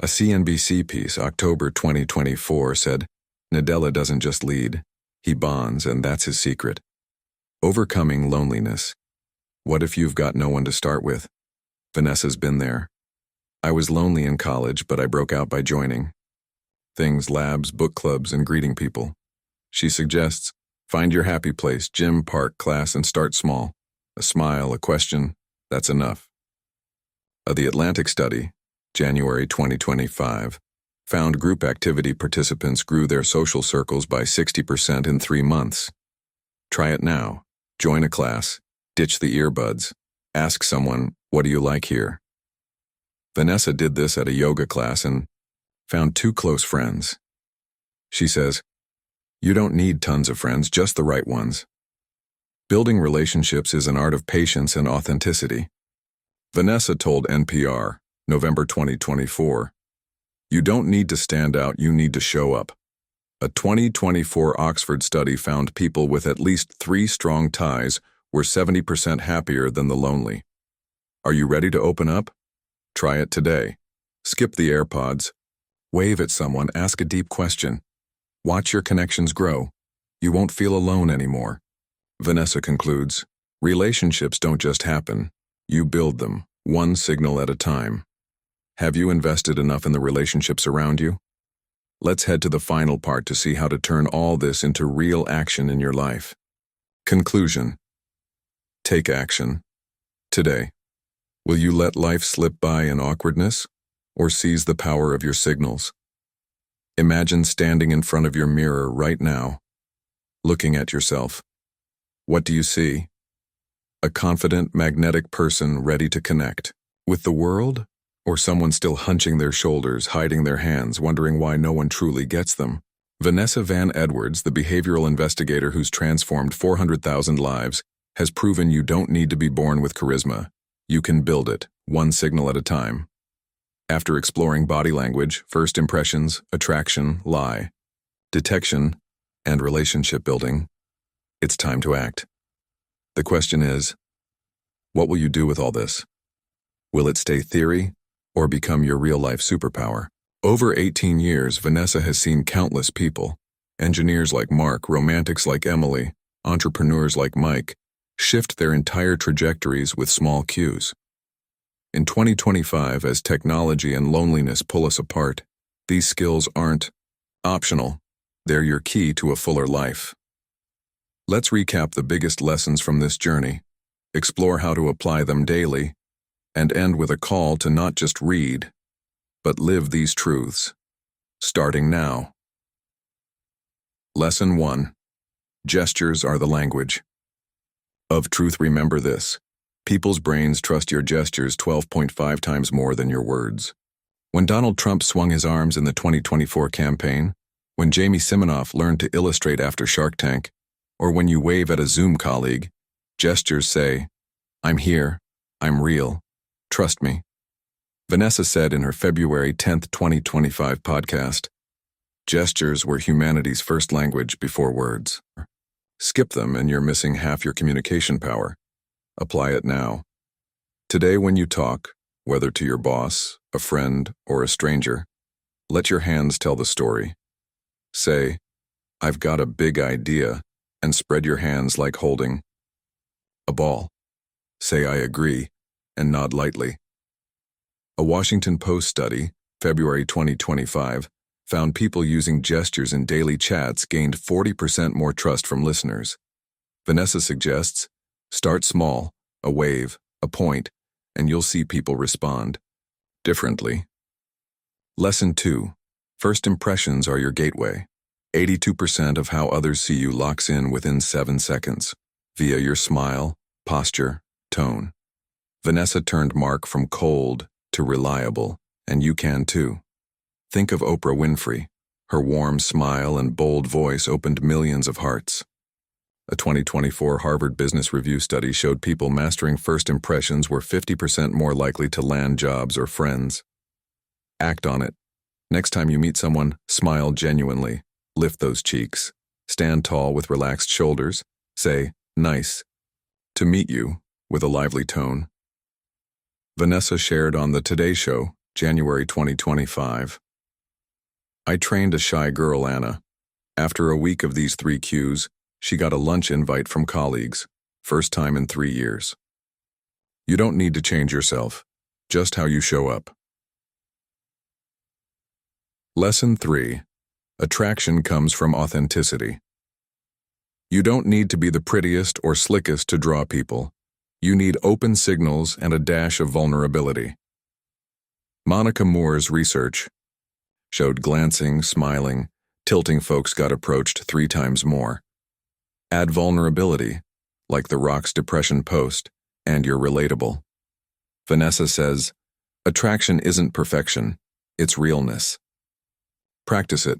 A CNBC piece, October 2024, said, "Nadella doesn't just lead, he bonds, and that's his secret." Overcoming loneliness. What if you've got no one to start with? Vanessa's been there. "I was lonely in college, but I broke out by joining things, labs, book clubs, and greeting people." She suggests, find your happy place, gym, park, class, and start small. A smile, a question, that's enough. The Atlantic study, January 2025, found group activity participants grew their social circles by 60% in 3 months. Try it now. Join a class. Ditch the earbuds. Ask someone, "What do you like here?" Vanessa did this at a yoga class and found 2 close friends. She says, "You don't need tons of friends, just the right ones." Building relationships is an art of patience and authenticity. Vanessa told NPR, November 2024, "You don't need to stand out, you need to show up." A 2024 Oxford study found people with at least 3 strong ties were 70% happier than the lonely. Are you ready to open up? Try it today. Skip the AirPods. Wave at someone, ask a deep question. Watch your connections grow. You won't feel alone anymore. Vanessa concludes, relationships don't just happen. You build them, one signal at a time. Have you invested enough in the relationships around you? Let's head to the final part to see how to turn all this into real action in your life. Conclusion. Take action. Today. Will you let life slip by in awkwardness, or seize the power of your signals? Imagine standing in front of your mirror right now, looking at yourself. What do you see? A confident, magnetic person ready to connect with the world, or someone still hunching their shoulders, hiding their hands, wondering why no one truly gets them? Vanessa Van Edwards, the behavioral investigator who's transformed 400,000 lives, has proven you don't need to be born with charisma. You can build it, one signal at a time. After exploring body language, first impressions, attraction, lie, detection, and relationship building, it's time to act. The question is, what will you do with all this? Will it stay theory, or become your real-life superpower? Over 18 years, Vanessa has seen countless people, engineers like Mark, romantics like Emily, entrepreneurs like Mike, shift their entire trajectories with small cues. In 2025, as technology and loneliness pull us apart, these skills aren't optional. They're your key to a fuller life. Let's recap the biggest lessons from this journey, explore how to apply them daily, and end with a call to not just read, but live these truths. Starting now. Lesson 1. Gestures are the language of truth. Remember this. People's brains trust your gestures 12.5 times more than your words. When Donald Trump swung his arms in the 2024 campaign, when Jamie Siminoff learned to illustrate after Shark Tank, or when you wave at a Zoom colleague, gestures say, "I'm here, I'm real, trust me." Vanessa said in her February 10th, 2025 podcast, gestures were humanity's first language before words. Skip them and you're missing half your communication power. Apply it now. Today when you talk, whether to your boss, a friend, or a stranger, let your hands tell the story. Say, "I've got a big idea," and spread your hands like holding a ball. Say, "I agree," and nod lightly. A Washington Post study, February 2025, found people using gestures in daily chats gained 40% more trust from listeners. Vanessa suggests, start small, a wave, a point, and you'll see people respond differently. Lesson 2. First impressions are your gateway. 82% of how others see you locks in within 7 seconds, via your smile, posture, tone. Vanessa turned Mark from cold to reliable, and you can too. Think of Oprah Winfrey. Her warm smile and bold voice opened millions of hearts. A 2024 Harvard Business Review study showed people mastering first impressions were 50% more likely to land jobs or friends. Act on it. Next time you meet someone, smile genuinely. Lift those cheeks. Stand tall with relaxed shoulders. Say, nice to meet you, with a lively tone. Vanessa shared on The Today Show, January 2025. I trained a shy girl, Anna. After a week of these 3 cues, she got a lunch invite from colleagues, first time in 3 years. You don't need to change yourself, just how you show up. Lesson 3. Attraction comes from authenticity. You don't need to be the prettiest or slickest to draw people. You need open signals and a dash of vulnerability. Monica Moore's research showed glancing, smiling, tilting folks got approached 3 times more. Add vulnerability, like The Rock's depression post, and you're relatable. Vanessa says, attraction isn't perfection, it's realness. Practice it.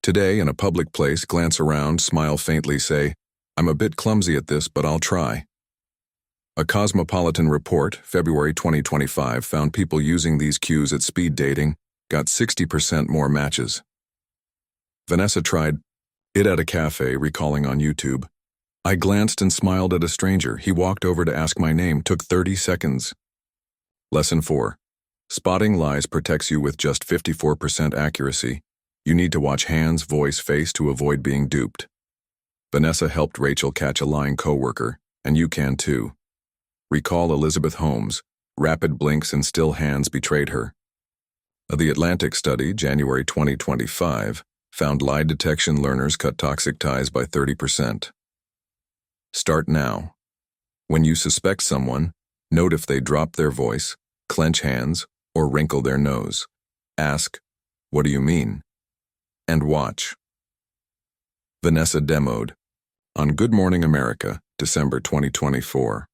Today, in a public place, glance around, smile faintly, say, I'm a bit clumsy at this, but I'll try. A Cosmopolitan report, February 2025, found people using these cues at speed dating got 60% more matches. Vanessa tried it at a cafe, recalling on YouTube. I glanced and smiled at a stranger. He walked over to ask my name, took 30 seconds. Lesson 4. Spotting lies protects you with just 54% accuracy. You need to watch hands, voice, face to avoid being duped. Vanessa helped Rachel catch a lying coworker, and you can too. Recall Elizabeth Holmes. Rapid blinks and still hands betrayed her. The Atlantic study, January 2025, found lie detection learners cut toxic ties by 30%. Start now. When you suspect someone, note if they drop their voice, clench hands, or wrinkle their nose. Ask, what do you mean? And watch. Vanessa demoed. On Good Morning America, December 2024.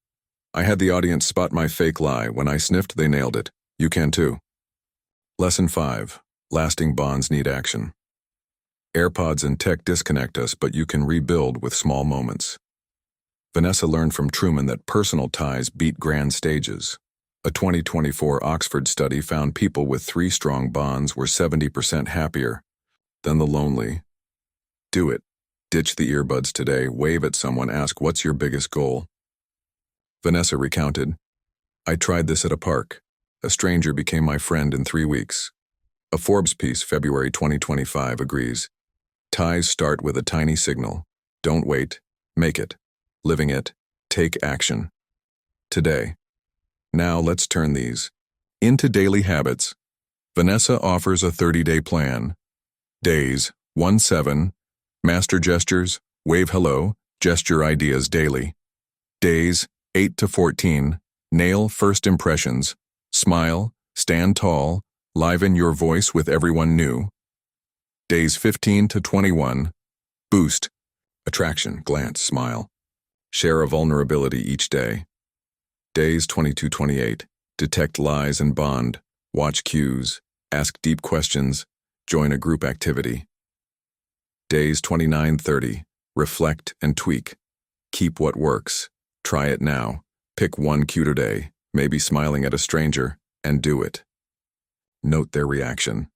I had the audience spot my fake lie. When I sniffed, they nailed it. You can too. Lesson 5. Lasting bonds need action. AirPods and tech disconnect us, but you can rebuild with small moments. Vanessa learned from Truman that personal ties beat grand stages. A 2024 Oxford study found people with 3 strong bonds were 70% happier than the lonely. Do it. Ditch the earbuds today, wave at someone, ask what's your biggest goal. Vanessa recounted, I tried this at a park. A stranger became my friend in 3 weeks. A Forbes piece, February 2025, agrees. Ties start with a tiny signal. Don't wait, make it. Living it, take action. Today. Now let's turn these into daily habits. Vanessa offers a 30-day plan. Days 1-7, master gestures, wave hello, gesture ideas daily. Days 8-14, nail first impressions, smile, stand tall, liven your voice with everyone new. Days 15-21, boost, attraction, glance, smile. Share a vulnerability each day. Days 22-28, detect lies and bond, watch cues, ask deep questions, join a group activity. Days 29-30, reflect and tweak. Keep what works. Try it now. Pick 1 cue today, maybe smiling at a stranger, and do it. Note their reaction.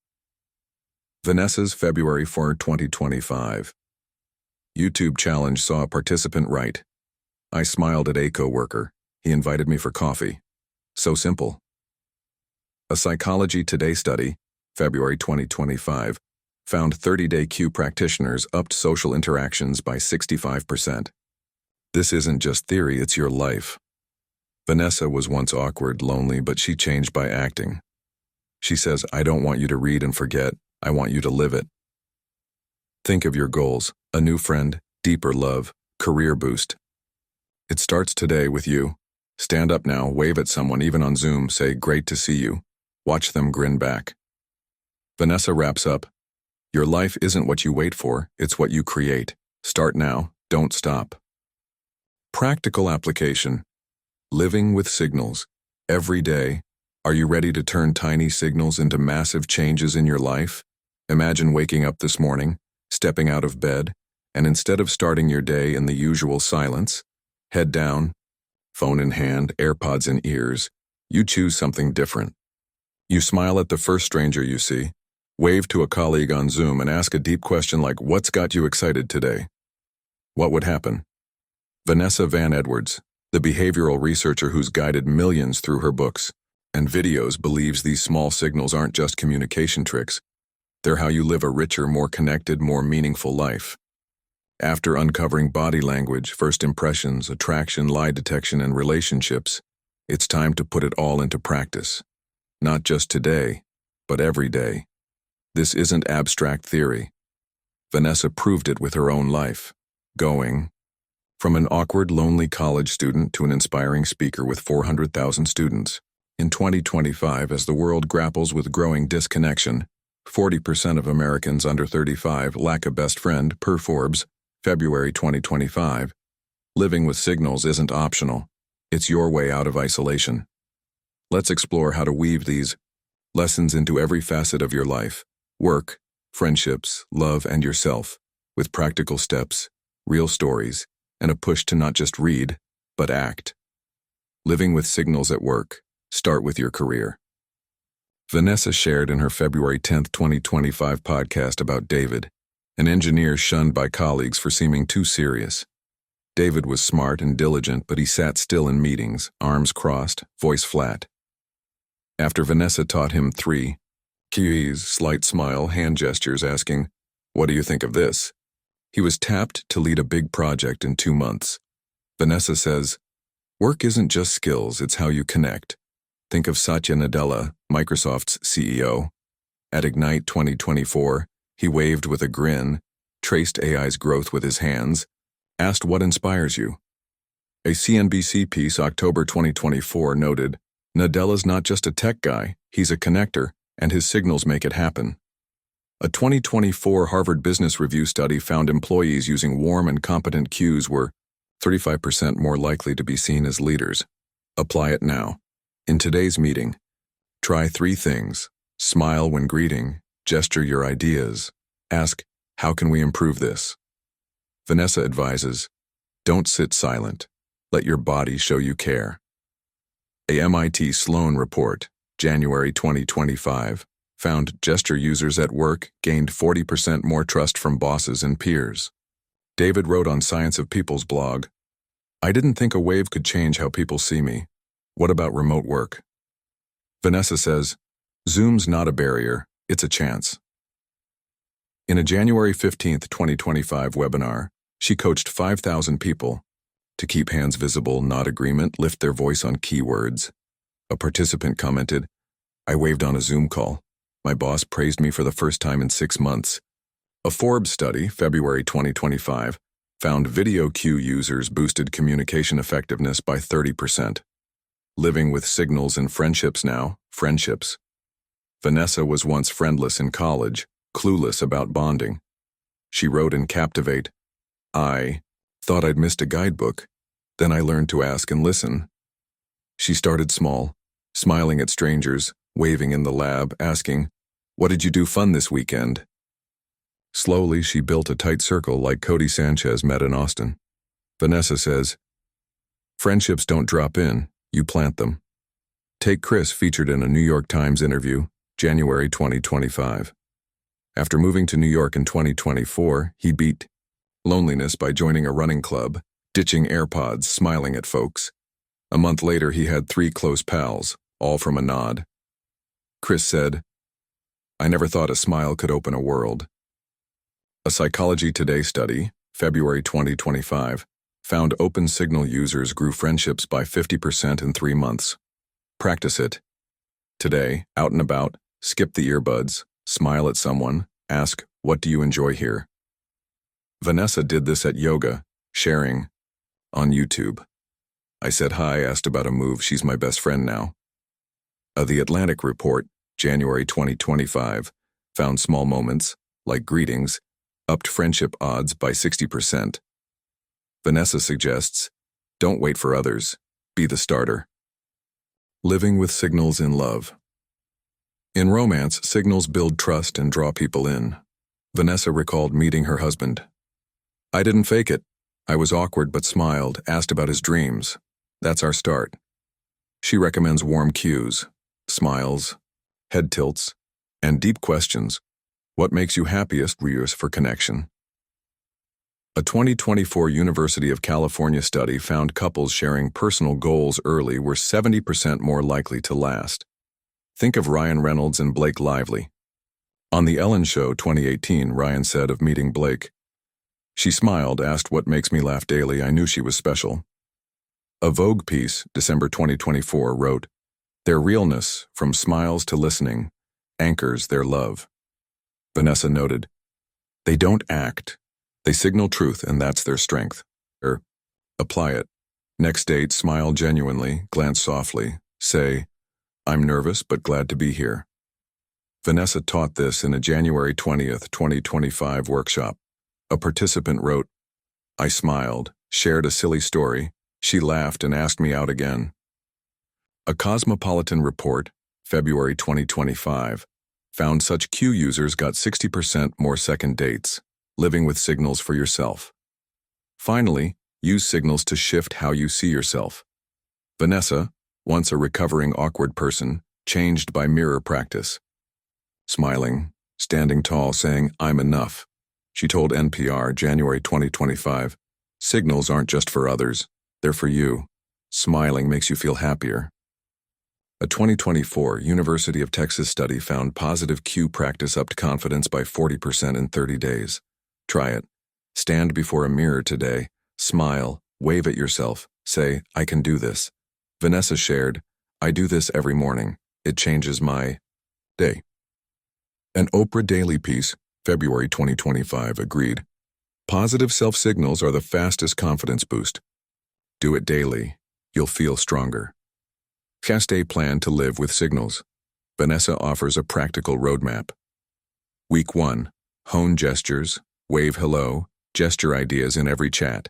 Vanessa's February 4, 2025. YouTube challenge saw a participant write, I smiled at a coworker. He invited me for coffee. So simple. A Psychology Today study, February 2025, found 30-day cue practitioners upped social interactions by 65%. This isn't just theory, it's your life. Vanessa was once awkward, lonely, but she changed by acting. She says, I don't want you to read and forget, I want you to live it. Think of your goals, a new friend, deeper love, career boost. It starts today with you. Stand up now, wave at someone, even on Zoom, say, great to see you. Watch them grin back. Vanessa wraps up, your life isn't what you wait for, it's what you create. Start now, don't stop. Practical application. Living with signals. Every day, are you ready to turn tiny signals into massive changes in your life? Imagine waking up this morning, stepping out of bed, and instead of starting your day in the usual silence, head down, phone in hand, AirPods in ears, you choose something different. You smile at the first stranger you see, wave to a colleague on Zoom, and ask a deep question like, "What's got you excited today?" What would happen? Vanessa Van Edwards, the behavioral researcher who's guided millions through her books and videos, believes these small signals aren't just communication tricks. They're how you live a richer, more connected, more meaningful life. After uncovering body language, first impressions, attraction, lie detection, and relationships, it's time to put it all into practice. Not just today, but every day. This isn't abstract theory. Vanessa proved it with her own life, going from an awkward, lonely college student to an inspiring speaker with 400,000 students. In 2025, as the world grapples with growing disconnection, 40% of Americans under 35 lack a best friend, per Forbes, February 2025. Living with signals isn't optional. It's your way out of isolation. Let's explore how to weave these lessons into every facet of your life, work, friendships, love, and yourself, with practical steps, real stories, and a push to not just read, but act. Living with signals at work. Start with your career. Vanessa shared in her February 10, 2025 podcast about David, an engineer shunned by colleagues for seeming too serious. David was smart and diligent, but he sat still in meetings, arms crossed, voice flat. After Vanessa taught him 3 keys, slight smile, hand gestures, asking, "What do you think of this?" he was tapped to lead a big project in 2 months. Vanessa says, "Work isn't just skills, it's how you connect." Think of Satya Nadella, Microsoft's CEO. At Ignite 2024, he waved with a grin, traced AI's growth with his hands, asked what inspires you. A CNBC piece, October 2024, noted, "Nadella's not just a tech guy, he's a connector, and his signals make it happen." A 2024 Harvard Business Review study found employees using warm and competent cues were 35% more likely to be seen as leaders. Apply it now. In today's meeting, try 3 things. Smile when greeting, gesture your ideas, ask, "How can we improve this?" Vanessa advises, don't sit silent. Let your body show you care. A MIT Sloan report, January 2025, found gesture users at work gained 40% more trust from bosses and peers. David wrote on Science of People's blog, "I didn't think a wave could change how people see me. What about remote work?" Vanessa says, "Zoom's not a barrier, it's a chance." In a January 15, 2025 webinar, she coached 5,000 people to keep hands visible, nod agreement, lift their voice on keywords. A participant commented, "I waved on a Zoom call. My boss praised me for the first time in 6 months." A Forbes study, February 2025, found video cue users boosted communication effectiveness by 30%. Living with signals in friendships now, friendships. Vanessa was once friendless in college, clueless about bonding. She wrote in Captivate, "I thought I'd missed a guidebook. Then I learned to ask and listen." She started small, smiling at strangers, waving in the lab, asking, "What did you do fun this weekend?" Slowly, she built a tight circle like Cody Sanchez met in Austin. Vanessa says, "Friendships don't drop in, you plant them." Take Chris, featured in a New York Times interview, January 2025. After moving to New York in 2024, he beat loneliness by joining a running club, ditching AirPods, smiling at folks. A month later, he had 3 close pals, all from a nod. Chris said, "I never thought a smile could open a world." A Psychology Today study, February 2025, found open signal users grew friendships by 50% in 3 months. Practice it. Today, out and about, skip the earbuds, smile at someone, ask, "What do you enjoy here?" Vanessa did this at yoga, sharing, on YouTube, "I said hi, asked about a move, she's my best friend now." The Atlantic report, January 2025, found small moments, like greetings, upped friendship odds by 60%. Vanessa suggests, don't wait for others, Be the starter. Living with signals in love. In romance, signals build trust and draw people in. Vanessa recalled meeting her husband. I didn't fake it. I was awkward but smiled, asked about his dreams. That's our start. She recommends warm cues, smiles, head tilts, and deep questions. What makes you happiest? Reuse for connection. A 2024 University of California study found couples sharing personal goals early were 70% more likely to last. Think of Ryan Reynolds and Blake Lively. On The Ellen Show 2018, Ryan said of meeting Blake, "She smiled, asked what makes me laugh daily. I knew she was special." A Vogue piece, December 2024, wrote, "Their realness, from smiles to listening, anchors their love." Vanessa noted, "They don't act. They signal truth, and that's their strength." Apply it. Next date, smile genuinely, glance softly, say, "I'm nervous but glad to be here." Vanessa taught this in a January 20th, 2025 workshop. A participant wrote, "I smiled, shared a silly story. She laughed and asked me out again." A Cosmopolitan report, February 2025, found such Q users got 60% more second dates. Living with signals for yourself. Finally, use signals to shift how you see yourself. Vanessa, once a recovering awkward person, changed by mirror practice. Smiling, standing tall, saying, "I'm enough." She told NPR, January 2025, "Signals aren't just for others, they're for you. Smiling makes you feel happier." A 2024 University of Texas study found positive Q practice upped confidence by 40% in 30 days. Try it. Stand before a mirror today, smile, wave at yourself, say, "I can do this." Vanessa shared, "I do this every morning. It changes my day." An Oprah Daily piece, February 2025, agreed, "Positive self-signals are the fastest confidence boost. Do it daily. You'll feel stronger." Cast a plan to live with signals. Vanessa offers a practical roadmap. Week 1. Hone gestures, wave hello, gesture ideas in every chat.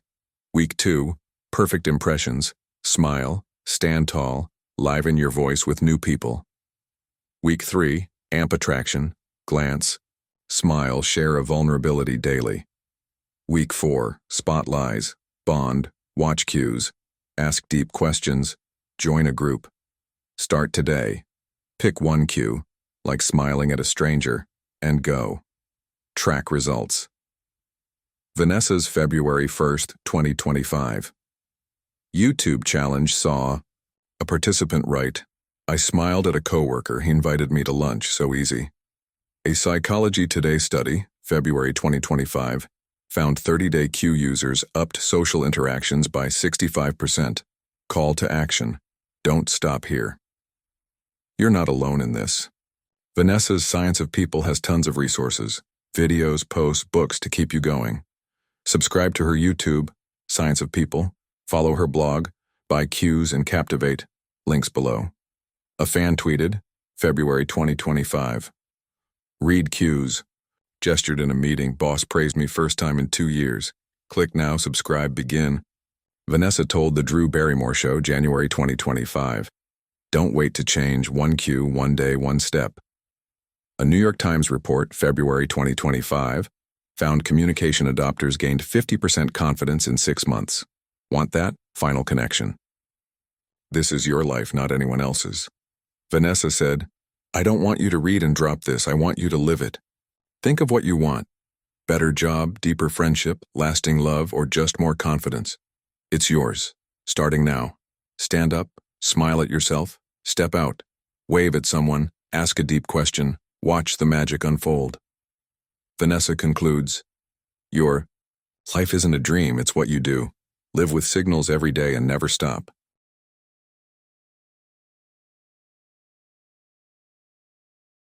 Week 2. Perfect impressions, smile, stand tall, liven your voice with new people. Week 3. Amp attraction, glance, smile, share a vulnerability daily. Week 4. Spot lies, bond, watch cues, ask deep questions, join a group. Start today. Pick one cue, like smiling at a stranger, and go. Track results. Vanessa's February 1st, 2025. YouTube challenge saw a participant write, "I smiled at a coworker. He invited me to lunch. So easy." A Psychology Today study, February 2025, found 30-day Q users upped social interactions by 65%. Call to action. Don't stop here. You're not alone in this. Vanessa's Science of People has tons of resources, videos, posts, books to keep you going. Subscribe to her YouTube, Science of People, follow her blog, buy Qs and Captivate, links below. A fan tweeted, February 2025. Read Qs. Gestured in a meeting, boss praised me first time in 2 years. Click now, subscribe, begin. Vanessa told The Drew Barrymore Show, January 2025. Don't wait to change, one Q, one day, one step. A New York Times report, February 2025, found communication adopters gained 50% confidence in 6 months. Want that? Final connection. This is your life, not anyone else's. Vanessa said, "I don't want you to read and drop this. I want you to live it. Think of what you want. Better job, deeper friendship, lasting love, or just more confidence. It's yours. Starting now. Stand up, smile at yourself, step out, wave at someone, ask a deep question, watch the magic unfold." Vanessa concludes, "Your life isn't a dream, it's what you do. Live with signals every day and never stop."